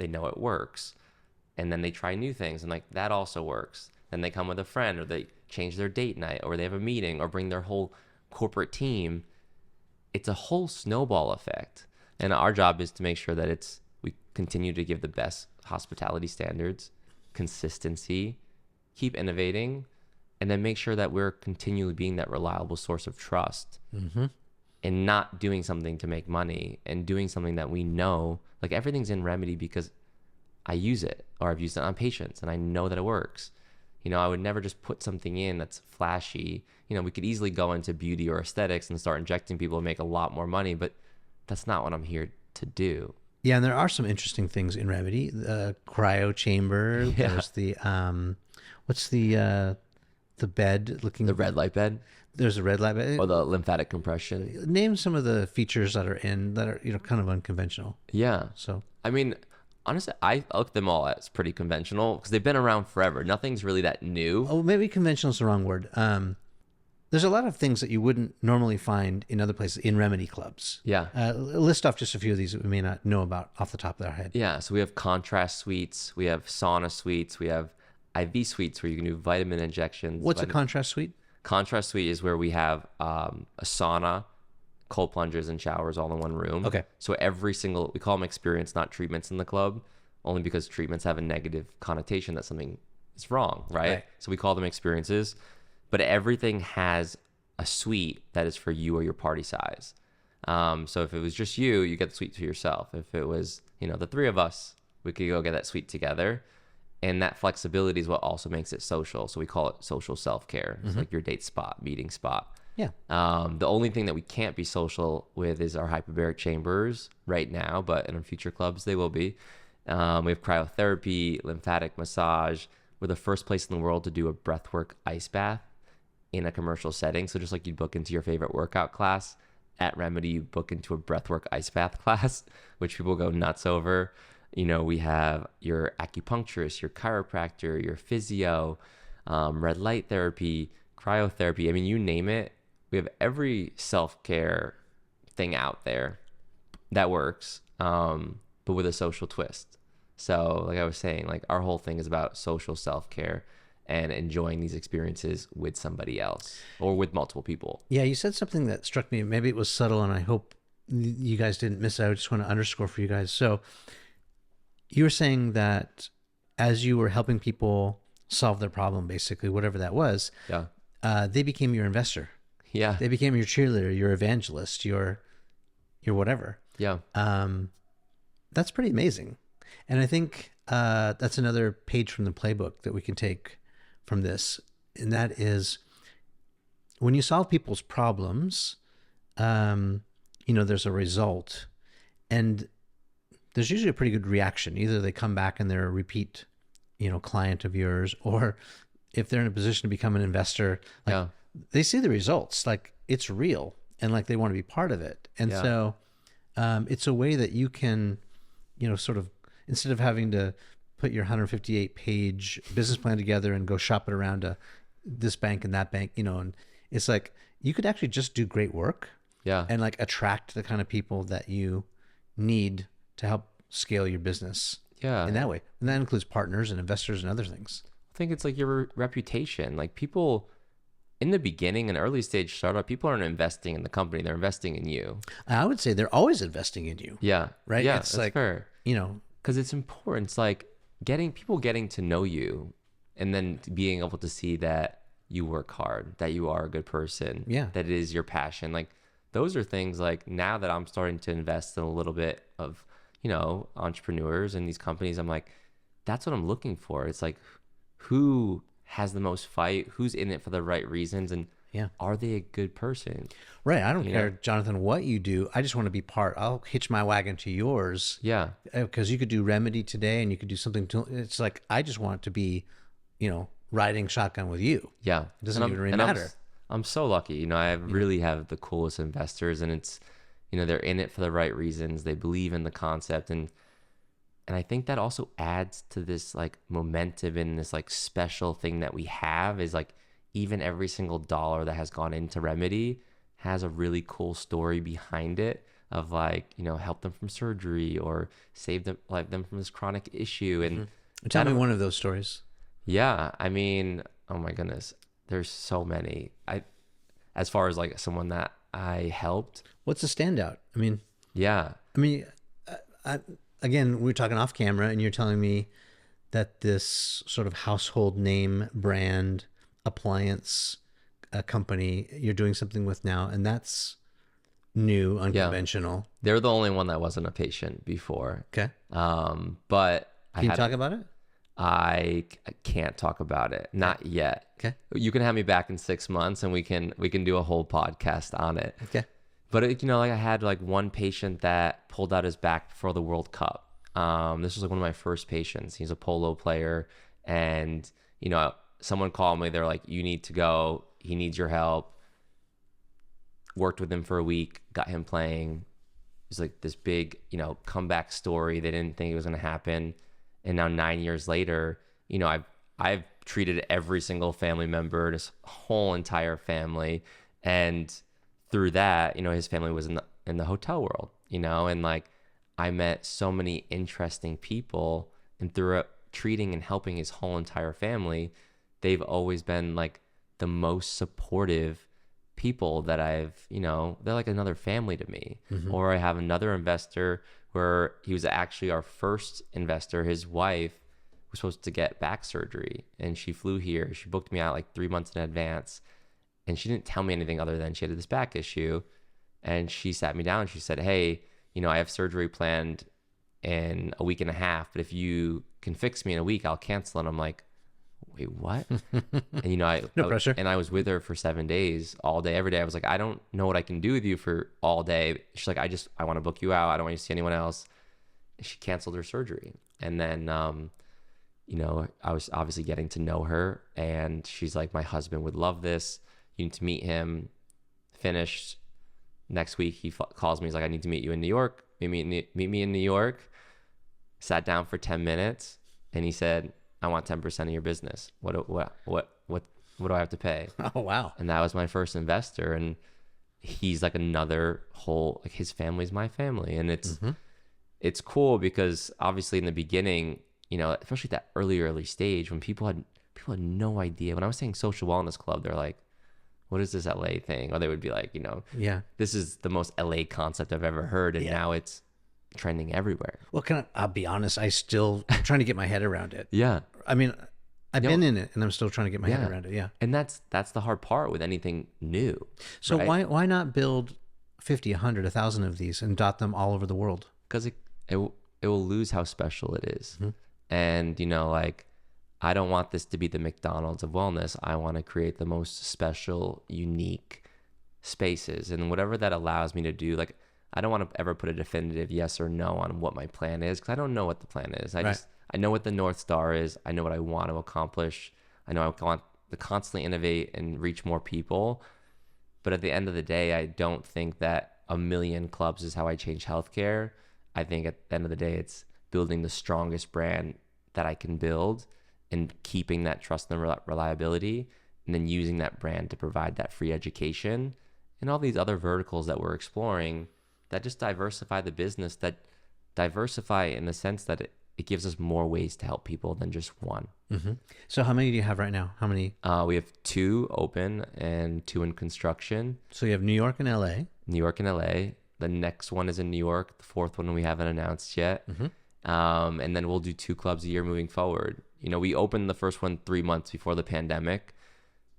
know it works, and then they try new things, and like that also works. Then they come with a friend, or they change their date night, or they have a meeting, or bring their whole corporate team. It's a whole snowball effect, and our job is to make sure that we continue to give the best hospitality standards, consistency, keep innovating, and then make sure that we're continually being that reliable source of trust, and not doing something to make money, and doing something that we know, like everything's in Remedy because I use it, or I've used it on patients and I know that it works. I would never just put something in that's flashy. We could easily go into beauty or aesthetics and start injecting people and make a lot more money, but that's not what I'm here to do. Yeah, and there are some interesting things in Remedy. The cryo chamber. Yeah. There's the what's the bed looking? The red light bed, There's a red light bed. or the lymphatic compression. Name some of the features that are kind of unconventional. Yeah. So I mean, honestly, I look at them all as pretty conventional because they've been around forever. Nothing's really that new. oh, maybe conventional is the wrong word. There's a lot of things that you wouldn't normally find in other places in Remedy clubs. Yeah. List off just a few of these that we may not know about off the top of our head. Yeah. So we have contrast suites, we have sauna suites, we have IV suites where you can do vitamin injections. What's a contrast suite? Contrast suite is where we have a sauna, cold plungers, and showers all in one room. Okay. So we call them experience, not treatments in the club, only because treatments have a negative connotation that something is wrong, right? So we call them experiences, but everything has a suite that is for you or your party size. So if it was just you get the suite to yourself. If it was, the three of us, we could go get that suite together. And that flexibility is what also makes it social. So we call it social self-care. It's like your date spot, meeting spot. Yeah. The only thing that we can't be social with is our hyperbaric chambers right now, but in our future clubs, they will be. We have cryotherapy, lymphatic massage. We're the first place in the world to do a breathwork ice bath in a commercial setting. So just like you'd book into your favorite workout class, at Remedy, you book into a breathwork ice bath class, which people go nuts over. We have your acupuncturist, your chiropractor, your physio, red light therapy, cryotherapy. I mean, you name it. We have every self-care thing out there that works, but with a social twist. So like I was saying, like our whole thing is about social self-care and enjoying these experiences with somebody else or with multiple people. Yeah, you said something that struck me. Maybe it was subtle, and I hope you guys didn't miss it. I just want to underscore for you guys. So you were saying that as you were helping people solve their problem, basically, whatever that was, Yeah. They became your investor. Yeah. They became your cheerleader, your evangelist, your whatever. Yeah. That's pretty amazing. And I think that's another page from the playbook that we can take from this. And that is when you solve people's problems, there's a result. And there's usually a pretty good reaction. Either they come back and they're a repeat, client of yours, or if they're in a position to become an investor, like they see the results, like it's real, and like they want to be part of it. And so it's a way that you can, sort of, instead of having to put your 158-page business plan together and go shop it around to this bank and that bank, and it's like you could actually just do great work and like attract the kind of people that you need to help scale your business in that way. And that includes partners and investors and other things. I think it's like your reputation. Like people in the beginning, an early stage startup, people aren't investing in the company. They're investing in you. I would say they're always investing in you. Yeah. Right. Yeah, it's that's like, fair. Because it's important. It's like getting to know you and then being able to see that you work hard, that you are a good person, that it is your passion. Like those are things like now that I'm starting to invest in a little bit of, entrepreneurs and these companies, I'm like, that's what I'm looking for. It's like, who has the most fight, who's in it for the right reasons, and are they a good person? Right. I don't care, Jonathan, what you do. I just want to be part. I'll hitch my wagon to yours. Yeah. Because you could do Remedy today and you could do something. It's like, I just want to be, riding shotgun with you. Yeah. It doesn't even really matter. I'm so lucky. I really have the coolest investors, and it's, they're in it for the right reasons. They believe in the concept. And I think that also adds to this like momentum and this like special thing that we have is like even every single dollar that has gone into Remedy has a really cool story behind it of like, help them from surgery or save them from this chronic issue. And tell me one of those stories. Yeah. I mean, oh my goodness, there's so many. As far as like someone that I helped. What's a standout? I mean, again, we were talking off camera and you're telling me that this sort of household name brand appliance company you're doing something with now, and that's new, unconventional. They're the only one that wasn't a patient before. Okay. But can you talk about it? I can't talk about it. Not yet. Okay. You can have me back in 6 months and we can do a whole podcast on it. Okay. But like I had like one patient that pulled out his back before the World Cup. This was like one of my first patients. He's a polo player, and someone called me. They're like, "You need to go. He needs your help." Worked with him for a week, got him playing. It was like this big, comeback story. They didn't think it was going to happen, and now 9 years later, I've treated every single family member, this whole entire family, and through that, his family was in the hotel world, and like I met so many interesting people, and through treating and helping his whole entire family, they've always been like the most supportive people that they're like another family to me. Or I have another investor where he was actually our first investor. His wife was supposed to get back surgery and she flew here. She booked me out like 3 months in advance. And she didn't tell me anything other than she had this back issue. And she sat me down and she said, "Hey, I have surgery planned in a week and a half, but if you can fix me in a week, I'll cancel." And I'm like, "Wait, what?" And no pressure. And I was with her for 7 days, all day, every day. I was like, "I don't know what I can do with you for all day." She's like, I want to book you out. I don't want you to see anyone else. And she canceled her surgery. And then, I was obviously getting to know her, and she's like, "My husband would love this. You need to meet him." Finished. Next week, he calls me. He's like, "I need to meet you in New York. Meet me in New York." Sat down for 10 minutes, and he said, "I want 10% of your business. What do I have to pay?" Oh, wow. And that was my first investor. And he's like another whole, like his family's my family. And it's cool because obviously in the beginning, you know, especially that early stage when people had no idea. When I was saying social wellness club, they're like, what is this LA thing? Or they would be like, you know, Yeah. this is the most LA concept I've ever heard. And now it's trending everywhere. Well, I'll be honest, I'm trying to get my head around it. Yeah. I mean, I've been in it and I'm still trying to get my head Yeah. around it. Yeah. And that's the hard part with anything new. So right? why not build 50, 100, 1,000 of these and dot them all over the world? Because it will lose how special it is. And, you know, like, I don't want this to be the McDonald's of wellness. I want to create the most special, unique spaces. And whatever that allows me to do, like, I don't want to ever put a definitive yes or no on what my plan is, because I don't know what the plan is. I know what the North Star is. I know what I want to accomplish. I know I want to constantly innovate and reach more people. But at the end of the day, I don't think that 1 million clubs is how I change healthcare. I think at the end of the day, it's building the strongest brand that I can build and keeping that trust and reliability, and then using that brand to provide that free education and all these other verticals that we're exploring that just diversify the business, that diversify in the sense that it gives us more ways to help people than just one. So how many do you have right now? How many? We have 2 open and 2 in construction. So you have New York and LA. New York and LA. The next one is in New York. The 4th one we haven't announced yet. And then we'll do 2 clubs a year moving forward. You know, we opened the first one 3 months before the pandemic.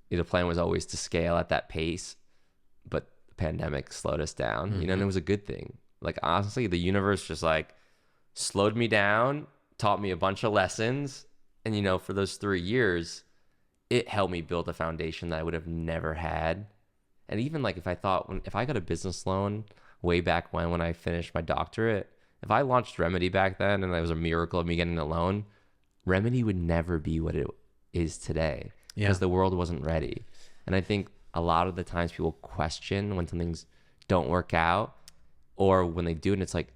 The plan was always to scale at that pace, but the pandemic slowed us down, you know, and it was a good thing. Like, honestly, the universe just like slowed me down, taught me a bunch of lessons. And, you know, for those 3 years, it helped me build a foundation that I would have never had. And even like if I got a business loan way back when I finished my doctorate, if I launched Remedy back then and it was a miracle of me getting a loan, Remedy would never be what it is today because the world wasn't ready. And I think a lot of the times people question when some things don't work out, or when they do, and it's like,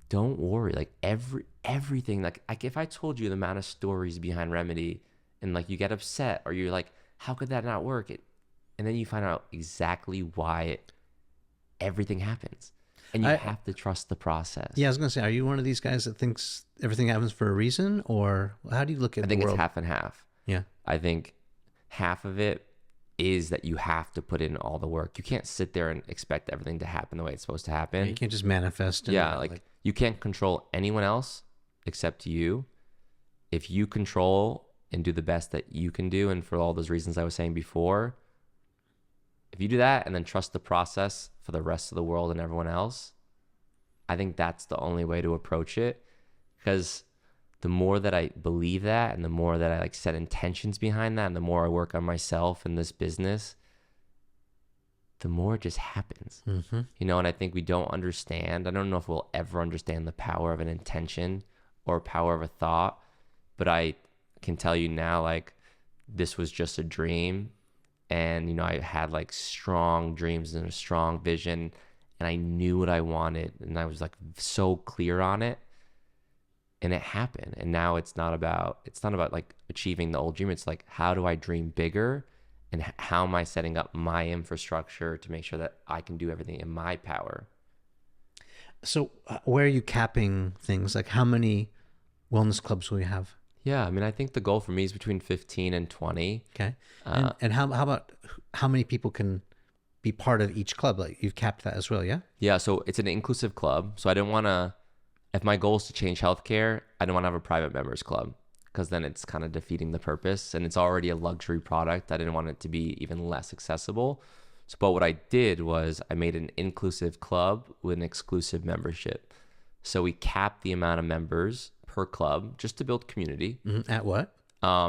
don't worry. Like everything, like if I told you the amount of stories behind Remedy and like you get upset or you're like, how could that not work? And then you find out exactly why everything happens. And you have to trust the process. Yeah, I was going to say, are you one of these guys that thinks everything happens for a reason? Or how do you look at the world? I think it's half and half. Yeah. I think half of it is that you have to put in all the work. You can't sit there and expect everything to happen the way it's supposed to happen. You can't just manifest. Like you can't control anyone else except you. If you control and do the best that you can do, and for all those reasons I was saying before, if you do that and then trust the process for the rest of the world and everyone else, I think that's the only way to approach it. Because the more that I believe that, and the more that I like set intentions behind that, and the more I work on myself in this business, the more it just happens. You know, and I think we don't understand. I don't know if we'll ever understand the power of an intention or power of a thought, but I can tell you now, like, this was just a dream. And, you know, I had like strong dreams and a strong vision, and I knew what I wanted, and I was like so clear on it, and it happened. And now it's not about like achieving the old dream. It's like, how do I dream bigger, and how am I setting up my infrastructure to make sure that I can do everything in my power? So where are you capping things? Like, how many wellness clubs will you have? Yeah, I mean, I think the goal for me is between 15 and 20. Okay. And how about how many people can be part of each club? Like, you've capped that as well, yeah? Yeah, so it's an inclusive club. So I didn't want to, if my goal is to change healthcare, I don't want to have a private members club, because then it's kind of defeating the purpose, and it's already a luxury product. I didn't want it to be even less accessible. So, but what I did was I made an inclusive club with an exclusive membership. So we capped the amount of members per club just to build community. At what?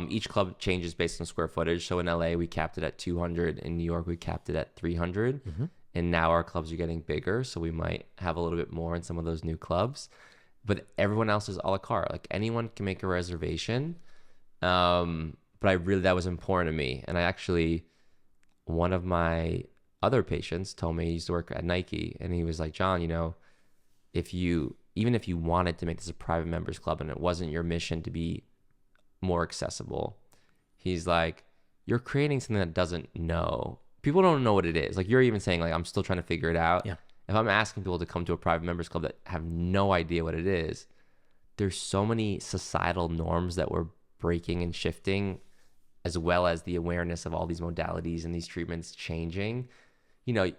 Each club changes based on square footage. So in LA, we capped it at 200. In New York, we capped it at 300. And now our clubs are getting bigger, so we might have a little bit more in some of those new clubs. But everyone else is a la carte. Like, anyone can make a reservation. But that was important to me. And I actually, one of my other patients told me, he used to work at Nike, and he was like, John, you know, even if you wanted to make this a private members club and it wasn't your mission to be more accessible, he's like, you're creating something that doesn't know people don't know what it is. Like you're even saying, like, I'm still trying to figure it out. Yeah. If I'm asking people to come to a private members club that have no idea what it is, there's so many societal norms that we're breaking and shifting, as well as the awareness of all these modalities and these treatments changing. You know,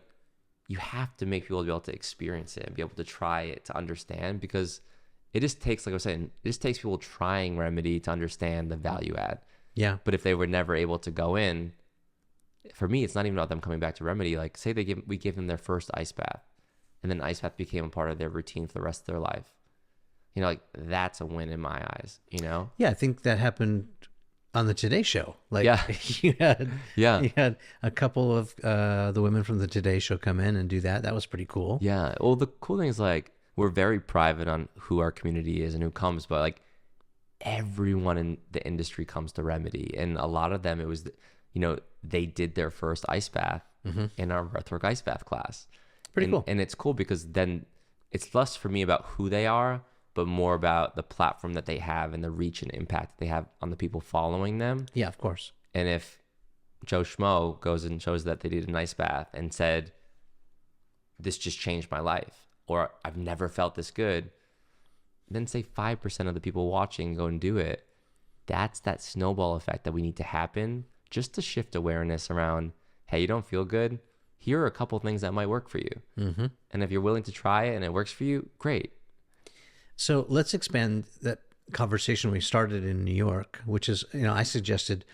you have to make people be able to experience it and be able to try it to understand, because it just takes, like I was saying, it just takes people trying remedy to understand the value add. Yeah. But if they were never able to go in, for me, it's not even about them coming back to remedy. Like say we gave them their first ice bath, and then ice bath became a part of their routine for the rest of their life. You know, like that's a win in my eyes, you know? Yeah. I think that happened on the Today Show. Like Yeah. you Yeah. had a couple of the women from the Today Show come in and do that. That was pretty cool. Yeah. Well, the cool thing is, like, we're very private on who our community is and who comes, but like everyone in the industry comes to remedy. And a lot of them, it was, you know, they did their first ice bath in our breathwork ice bath class. Pretty cool. And it's cool because then it's less for me about who they are, but more about the platform that they have and the reach and impact that they have on the people following them. Yeah, of course. And if Joe Schmo goes and shows that they did an ice bath and said, this just changed my life, or I've never felt this good, then say 5% of the people watching go and do it. That's that snowball effect that we need to happen just to shift awareness around, hey, you don't feel good? Here are a couple things that might work for you. And if you're willing to try it and it works for you, great. So let's expand that conversation we started in New York, which is, you know, I suggested,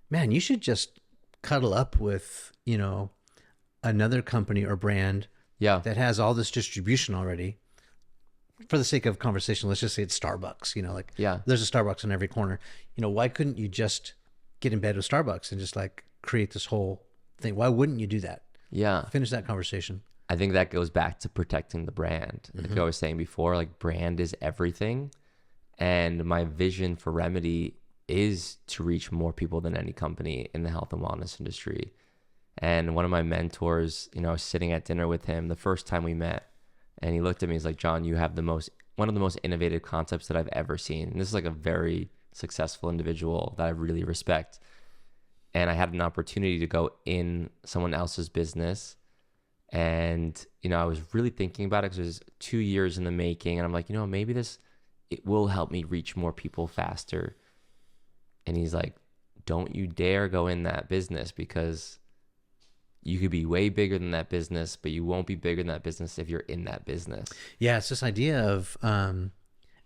man, you should just cuddle up with, you know, another company or brand that has all this distribution already. For the sake of conversation, let's just say it's Starbucks, you know, like there's a Starbucks in every corner. You know, why couldn't you just get in bed with Starbucks and just like create this whole thing? Why wouldn't you do that? Yeah. Finish that conversation. I think that goes back to protecting the brand. Like I was saying before, like brand is everything. And my vision for Remedy is to reach more people than any company in the health and wellness industry. And one of my mentors, you know, I was sitting at dinner with him the first time we met, and he looked at me, he's like, John, you have one of the most innovative concepts that I've ever seen. And this is like a very successful individual that I really respect. And I had an opportunity to go in someone else's business. And, you know, I was really thinking about it because it was 2 years in the making. And I'm like, you know, maybe it will help me reach more people faster. And he's like, don't you dare go in that business, because you could be way bigger than that business, but you won't be bigger than that business if you're in that business. Yeah. It's this idea of, I mean,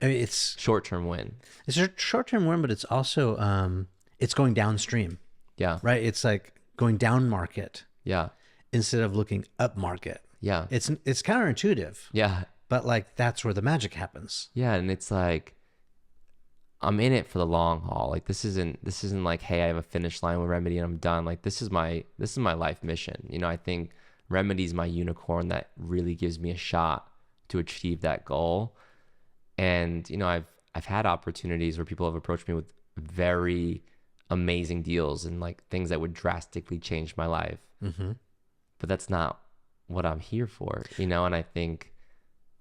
it's short-term win. It's a short-term win, but it's also, it's going downstream. Yeah. Right. It's like going down market. Yeah. Instead of looking up market. Yeah. It's counterintuitive. Yeah. But like, that's where the magic happens. Yeah. And it's like, I'm in it for the long haul. Like this isn't like, hey, I have a finish line with Remedy and I'm done. Like this is my life mission. You know, I think Remedy is my unicorn that really gives me a shot to achieve that goal. And, you know, I've had opportunities where people have approached me with very amazing deals and like things that would drastically change my life. But that's not what I'm here for, you know? And I think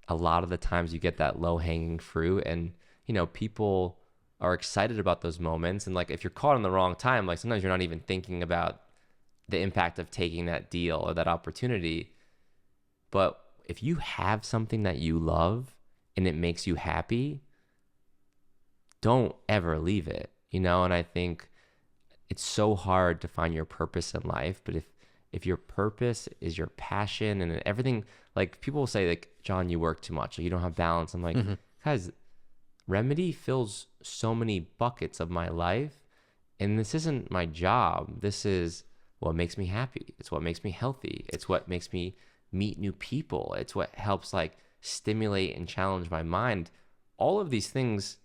a lot of the times you get that low hanging fruit, and, you know, people are excited about those moments. And like, if you're caught in the wrong time, like sometimes you're not even thinking about the impact of taking that deal or that opportunity. But if you have something that you love and it makes you happy, don't ever leave it, you know? And I think it's so hard to find your purpose in life, but if your purpose is your passion and everything, like people will say like, John, you work too much, or you don't have balance. I'm like, guys, Remedy fills so many buckets of my life, and this isn't my job. This is what makes me happy. It's what makes me healthy. It's what makes me meet new people. It's what helps like stimulate and challenge my mind. All of these things,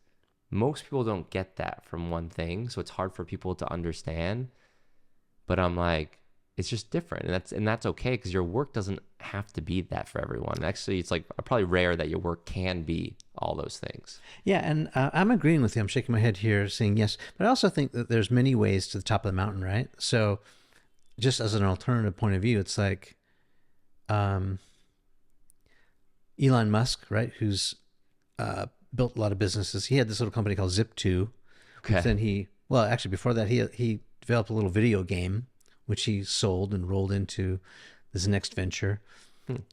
most people don't get that from one thing, so it's hard for people to understand. But I'm like, it's just different, and that's okay, because your work doesn't have to be that for everyone. Actually, it's like probably rare that your work can be all those things. Yeah, and I'm agreeing with you. I'm shaking my head here, saying yes. But I also think that there's many ways to the top of the mountain, right? So, just as an alternative point of view, it's like Elon Musk, right? Who's built a lot of businesses. He had this little company called Zip2. Okay. Then before that, he developed a little video game which he sold and rolled into this next venture.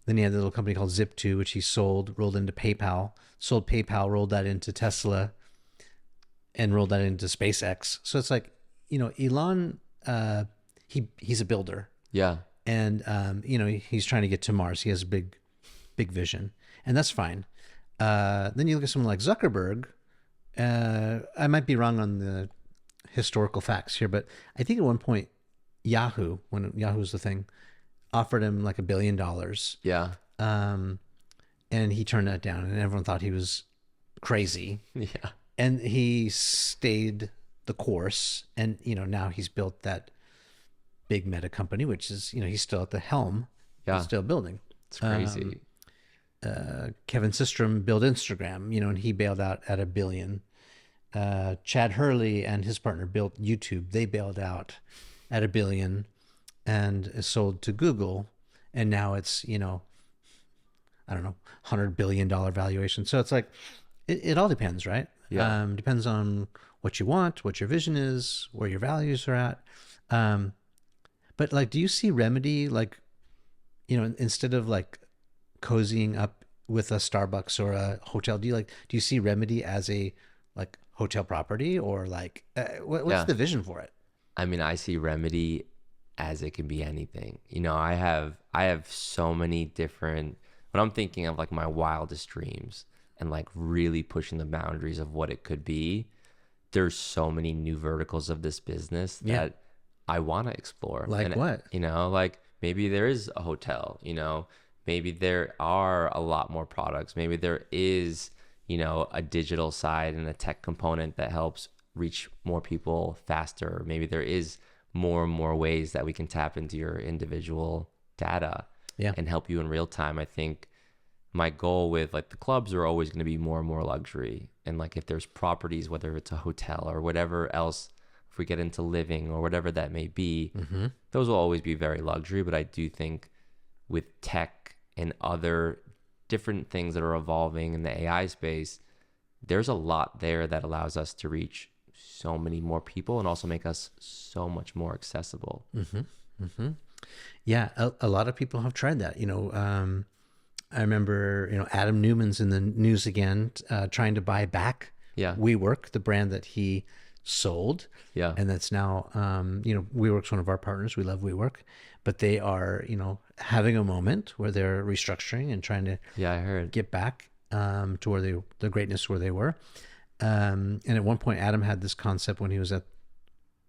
Then he had a little company called Zip2, which he sold, rolled into PayPal, sold PayPal, rolled that into Tesla, and rolled that into SpaceX. So it's like, Elon, he's a builder. Yeah. And, he's trying to get to Mars. He has a big vision, and that's fine. Then you look at someone like Zuckerberg. I might be wrong on the historical facts here, but I think at one point Yahoo, when Yahoo was the thing, offered him like $1 billion. Yeah. And he turned that down, and everyone thought he was crazy. Yeah. And he stayed the course, and now he's built that big meta company, which is he's still at the helm. Yeah. He's still building. It's crazy. Kevin Systrom built Instagram, and he bailed out at $1 billion. Chad Hurley and his partner built YouTube. They bailed out at $1 billion and is sold to Google. And now it's, I don't know, $100 billion valuation. So it's like, it all depends, right? Yeah. Depends on what you want, what your vision is, where your values are at. But like, do you see Remedy, like, instead of like cozying up with a Starbucks or a hotel, do you see Remedy as a like hotel property, or like what's the vision for it? I mean, I see Remedy as it can be anything. I have so many different, when I'm thinking of like my wildest dreams and like really pushing the boundaries of what it could be, there's so many new verticals of this business that I want to explore. Like what? Like maybe there is a hotel, maybe there are a lot more products. Maybe there is, a digital side and a tech component that helps reach more people faster. Maybe there is more and more ways that we can tap into your individual data and help you in real time. I think my goal with like the clubs are always going to be more and more luxury. And like if there's properties, whether it's a hotel or whatever else, if we get into living or whatever that may be, those will always be very luxury. But I do think with tech and other different things that are evolving in the AI space, there's a lot there that allows us to reach so many more people and also make us so much more accessible. Yeah, a lot of people have tried that. I remember, Adam Newman's in the news again, trying to buy back WeWork, the brand that he sold. Yeah. And that's now, WeWork's one of our partners. We love WeWork, but they are, having a moment where they're restructuring and trying to I heard. get back to where the greatness where they were. And at one point, Adam had this concept when he was at,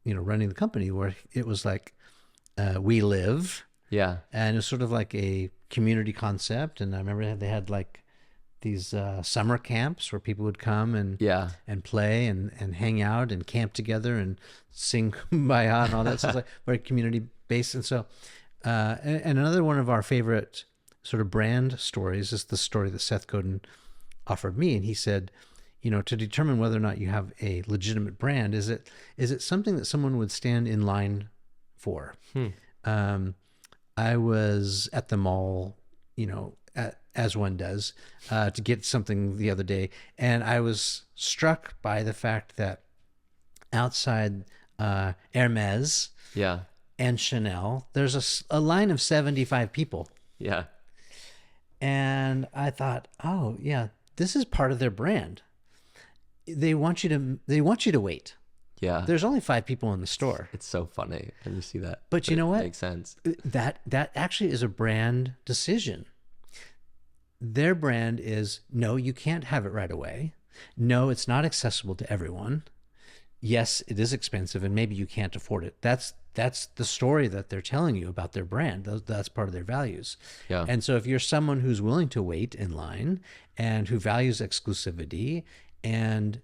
running the company, where it was like, we live. Yeah. And it was sort of like a community concept. And I remember they had like these summer camps where people would come and play and hang out and camp together and sing Kumbaya and all that. So it's like very community based. And so, and another one of our favorite sort of brand stories is the story that Seth Godin offered me. And he said, to determine whether or not you have a legitimate brand, is it something that someone would stand in line for? I was at the mall, as one does, to get something the other day, and I was struck by the fact that outside Hermes and Chanel, there's a line of 75 people. Yeah. And I thought, oh yeah, this is part of their brand. They want you to wait. Yeah. There's only 5 people in the store. It's so funny when you see that. But you know what? Makes sense. That actually is a brand decision. Their brand is, no, you can't have it right away. No, it's not accessible to everyone. Yes, it is expensive and maybe you can't afford it. That's the story that they're telling you about their brand. That's part of their values. Yeah. And so if you're someone who's willing to wait in line and who values exclusivity and,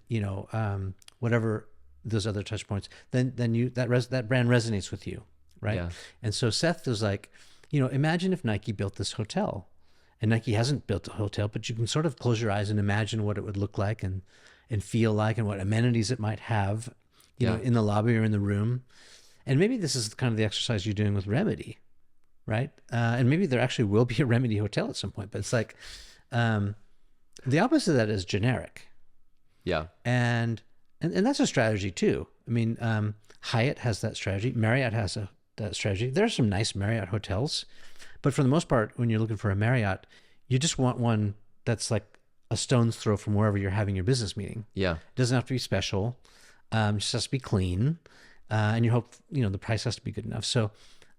whatever those other touch points, then that brand resonates with you, right? Yeah. And so Seth was like, imagine if Nike built this hotel, and Nike hasn't built a hotel, but you can sort of close your eyes and imagine what it would look like and feel like, and what amenities it might have, in the lobby or in the room. And maybe this is kind of the exercise you're doing with Remedy, right? And maybe there actually will be a Remedy hotel at some point, but it's like, the opposite of that is generic. Yeah. And that's a strategy too. I mean, Hyatt has that strategy. Marriott has strategy. There are some nice Marriott hotels, but for the most part, when you're looking for a Marriott, you just want one that's like a stone's throw from wherever you're having your business meeting. Yeah. It doesn't have to be special. It just has to be clean. And you hope, the price has to be good enough. So,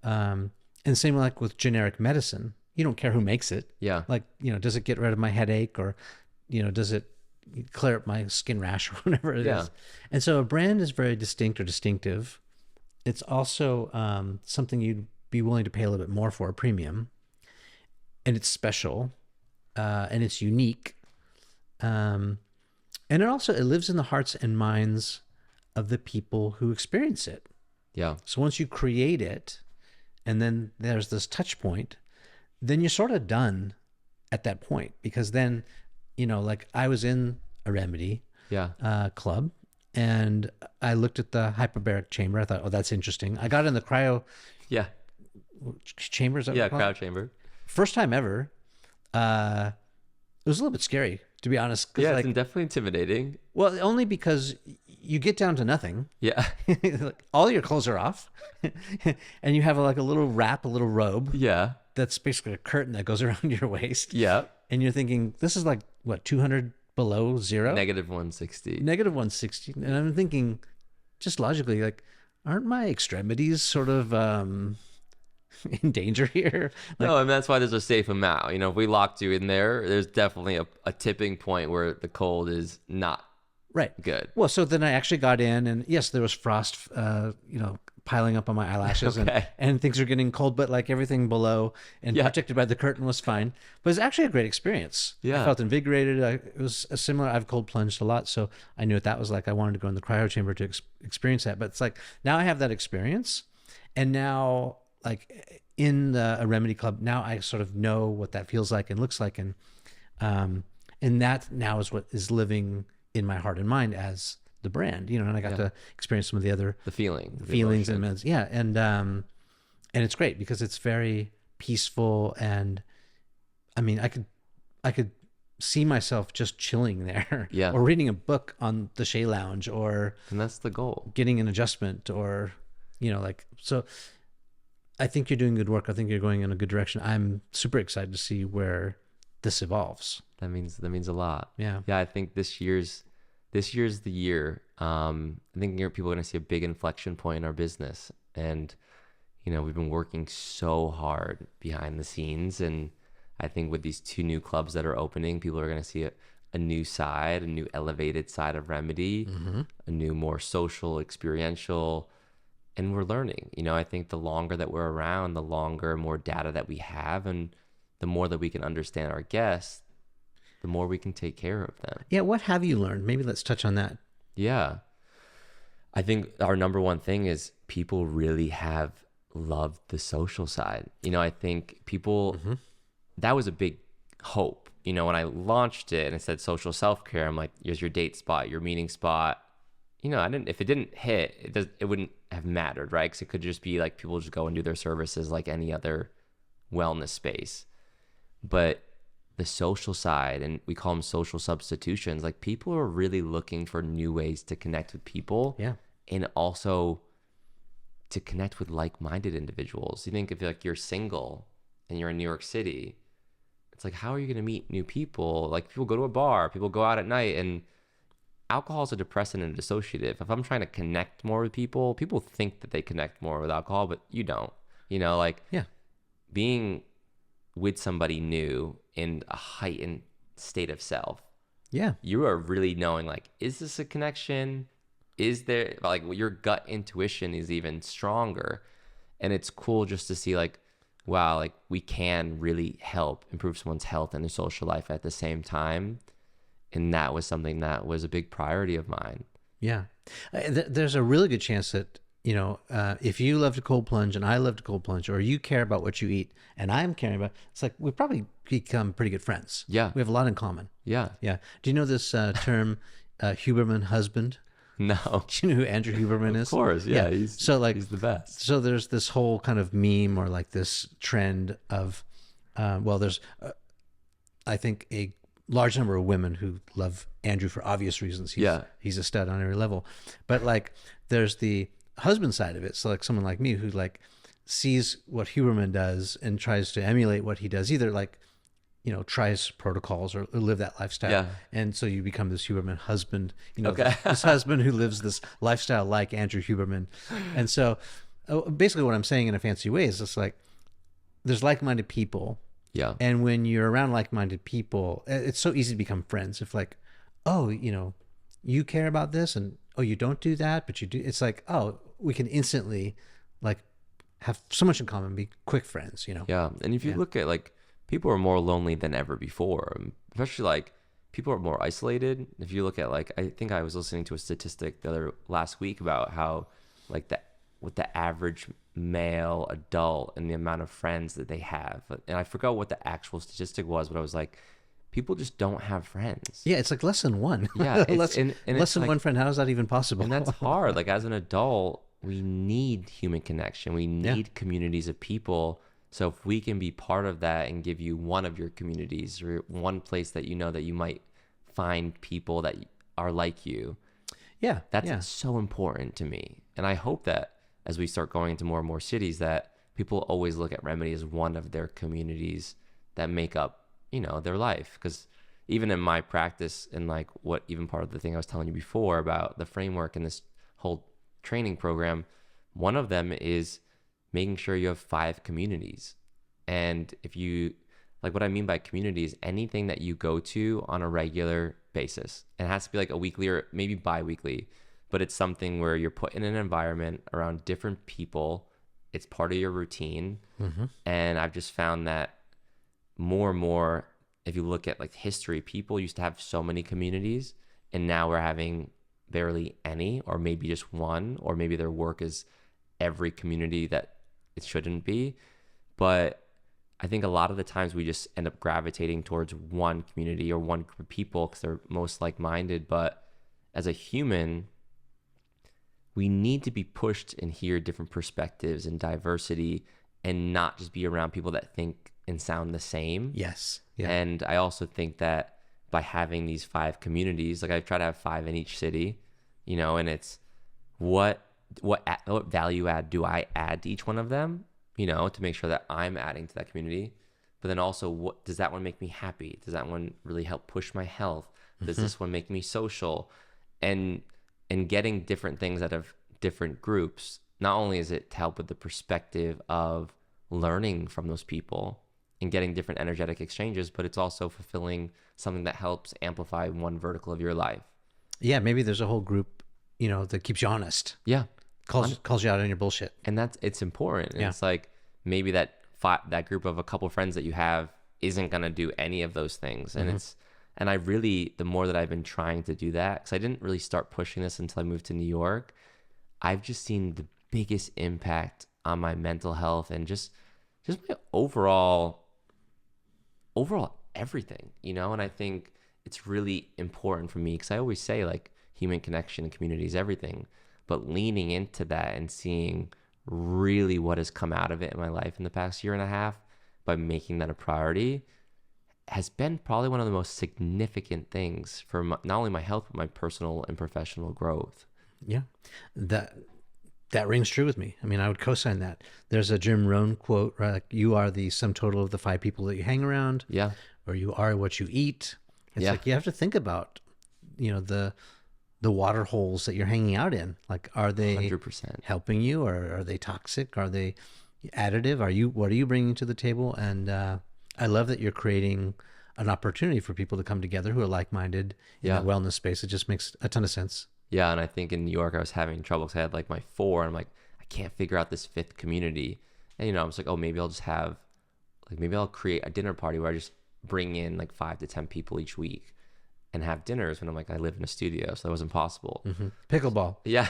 and same like with generic medicine, you don't care who makes it. Yeah. Like, does it get rid of my headache, or, does it clear up my skin rash, or whatever it is. And so a brand is very distinct or distinctive. It's also something you'd be willing to pay a little bit more for, a premium. And it's special, and it's unique. And it lives in the hearts and minds of the people who experience it. Yeah. So once you create it, and then there's this touch point, then you're sort of done at that point, because then, like I was in a remedy club, and I looked at the hyperbaric chamber. I thought, oh, that's interesting. I got in the cryo chambers. Cryo chamber. First time ever. It was a little bit scary, to be honest. Yeah, it's definitely intimidating. Well, only because you get down to nothing. Yeah. Like, all your clothes are off, and you have a little wrap, a little robe. Yeah. That's basically a curtain that goes around your waist. Yeah. And you're thinking, this is like, what, 200 below zero? Negative 160. Negative 160. And I'm thinking, just logically, like, aren't my extremities sort of in danger here? Like, no, and that's why there's a safe amount. If we locked you in there, there's definitely a tipping point where the cold is not good. Well, so then I actually got in, and yes, there was frost, piling up on my eyelashes, and things were getting cold, but like everything below and protected by the curtain was fine. But it's actually a great experience. I felt invigorated. It was a similar, I've cold plunged a lot, so I knew what that was like. I wanted to go in the cryo chamber to experience that. But it's like, now I have that experience, and now like in a remedy club, now I sort of know what that feels like and looks like. And that now is what is living in my heart and mind as the brand, and I got to experience some of the other feelings and and it's great because it's very peaceful, and I mean, I could see myself just chilling there, or reading a book on the Shea Lounge, and that's the goal, getting an adjustment, or so. I think you're doing good work. I think you're going in a good direction. I'm super excited to see where this evolves. That means a lot. Yeah. I think this year's the year. I think people are going to see a big inflection point in our business, and we've been working so hard behind the scenes, and I think with these 2 new clubs that are opening, people are going to see a new side, a new elevated side of Remedy, a new, more social, experiential, and we're learning. I think the longer that we're around, the longer, more data that we have, and the more that we can understand our guests, the more we can take care of them. Yeah. What have you learned? Maybe let's touch on that. Yeah. I think our number one thing is people really have loved the social side. I think people, that was a big hope. When I launched it and it said social self-care, I'm like, here's your date spot, your meeting spot. If it didn't hit, it wouldn't have mattered, right? Because it could just be like people just go and do their services like any other wellness space. But the social side, and we call them social substitutions, like people are really looking for new ways to connect with people, and also to connect with like-minded individuals. You think if you're single and you're in New York City, it's like, how are you going to meet new people? Like, people go to a bar, people go out at night, and alcohol is a depressant and a dissociative. If I'm trying to connect more with people think that they connect more with alcohol, but you don't. Being with somebody new in a heightened state of self, you are really knowing, like, is this a connection? Is there, like, your gut intuition is even stronger, and it's cool just to see, like, wow, like, we can really help improve someone's health and their social life at the same time. And that was something that was a big priority of mine. Yeah. There's a really good chance that, if you love to cold plunge and I love to cold plunge, or you care about what you eat and I'm caring about, it's like we probably become pretty good friends. Yeah. We have a lot in common. Yeah. Yeah. Do you know this term, Huberman husband? No. Do you know who Andrew Huberman is? Of course. Yeah. He's the best. So there's this whole kind of meme, or like this trend of, there's, I think, a large number of women who love Andrew for obvious reasons. He's a stud on every level. But like, there's the husband side of it. So like someone like me who like sees what Huberman does and tries to emulate what he does, either like, tries protocols or live that lifestyle. Yeah. And so you become this Huberman husband, Okay. this husband who lives this lifestyle like Andrew Huberman. And so basically what I'm saying in a fancy way is just like, there's like-minded people. Yeah. And when you're around like-minded people, it's so easy to become friends. If like, oh, you care about this, and oh, you don't do that, but you do. It's like, oh, we can instantly like have so much in common, be quick friends, Yeah. And if you look at like, people are more lonely than ever before, especially like people are more isolated. If you look at like, I think I was listening to a statistic last week about how like with the average male adult and the amount of friends that they have. And I forgot what the actual statistic was, but I was like, people just don't have friends. Yeah, it's like less than one. Yeah. less than like, one friend. How is that even possible? And that's hard. Like as an adult, we need human connection. We need communities of people. So if we can be part of that and give you one of your communities or one place that that you might find people that are like you. Yeah. That's so important to me. And I hope that as we start going into more and more cities, that people always look at Remedy as one of their communities that make up, their life. Because even in my practice and like what even part of the thing I was telling you before about the framework and this whole training program, one of them is making sure you have 5 communities. And if you, like what I mean by community is anything that you go to on a regular basis. And it has to be like a weekly or maybe bi-weekly, but it's something where you're put in an environment around different people. It's part of your routine. Mm-hmm. And I've just found that more and more, if you look at like history, people used to have so many communities, and now we're having barely any, or maybe just one, or maybe their work is every community that it shouldn't be. But I think a lot of the times we just end up gravitating towards one community or one group of people because they're most like-minded. But as a human, we need to be pushed and hear different perspectives and diversity, and not just be around people that think and sound the same. Yes. Yeah. And I also think that by having these 5 communities, like I try to have 5 in each city, and it's what value add do I add to each one of them, to make sure that I'm adding to that community. But then also, what does that one make me happy? Does that one really help push my health? Does this one make me social? And getting different things out of different groups, not only is it to help with the perspective of learning from those people and getting different energetic exchanges, but it's also fulfilling something that helps amplify one vertical of your life. Yeah, maybe there's a whole group, that keeps you honest. Yeah. Calls you out on your bullshit. And it's important. And Yeah. it's like maybe that group of a couple friends that you have isn't going to do any of those things. And and I really, the more that I've been trying to do that, because I didn't really start pushing this until I moved to New York, I've just seen the biggest impact on my mental health and just my overall everything, and I think it's really important for me because I always say like human connection and community is everything, but leaning into that and seeing really what has come out of it in my life in the past year and a half by making that a priority has been probably one of the most significant things for not only my health, but my personal and professional growth. Yeah. That rings true with me. I mean, I would co-sign that. There's a Jim Rohn quote, right? Like, you are the sum total of the 5 people that you hang around. Yeah. Or you are what you eat. It's like you have to think about, the water holes that you're hanging out in. Like, are they 100% helping you, or are they toxic? Are they additive? What are you bringing to the table? And I love that you're creating an opportunity for people to come together who are like-minded in the wellness space. It just makes a ton of sense. Yeah, and I think in New York I was having trouble because I had like my 4, and I'm like, I can't figure out this 5th community. And I was like, oh, maybe I'll create a dinner party where I just bring in like 5 to 10 people each week and have dinners. When I'm like, I live in a studio, so that wasn't possible. Mm-hmm. Pickleball. Yeah.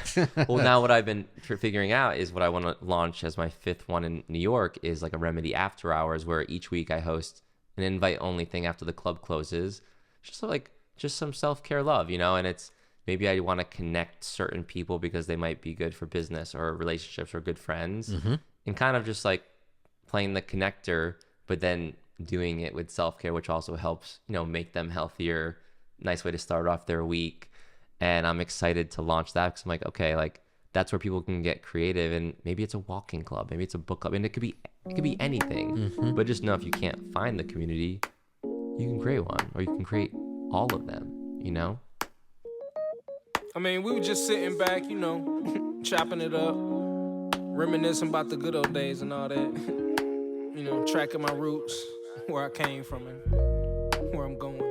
Well, now what I've been figuring out is what I want to launch as my 5th one in New York is like a Remedy after hours, where each week I host an invite only thing after the club closes, just some self-care love, and it's, maybe I want to connect certain people because they might be good for business or relationships or good friends, and kind of just like playing the connector, but then doing it with self-care, which also helps, make them healthier. Nice way to start off their week. And I'm excited to launch that because I'm like, okay, like that's where people can get creative. And maybe it's a walking club, maybe it's a book club, and it could be anything. But just know if you can't find the community, you can create one, or you can create all of them, you know? I mean, we were just sitting back, you know, chopping it up, reminiscing about the good old days and all that. You know, tracking my roots, where I came from and where I'm going.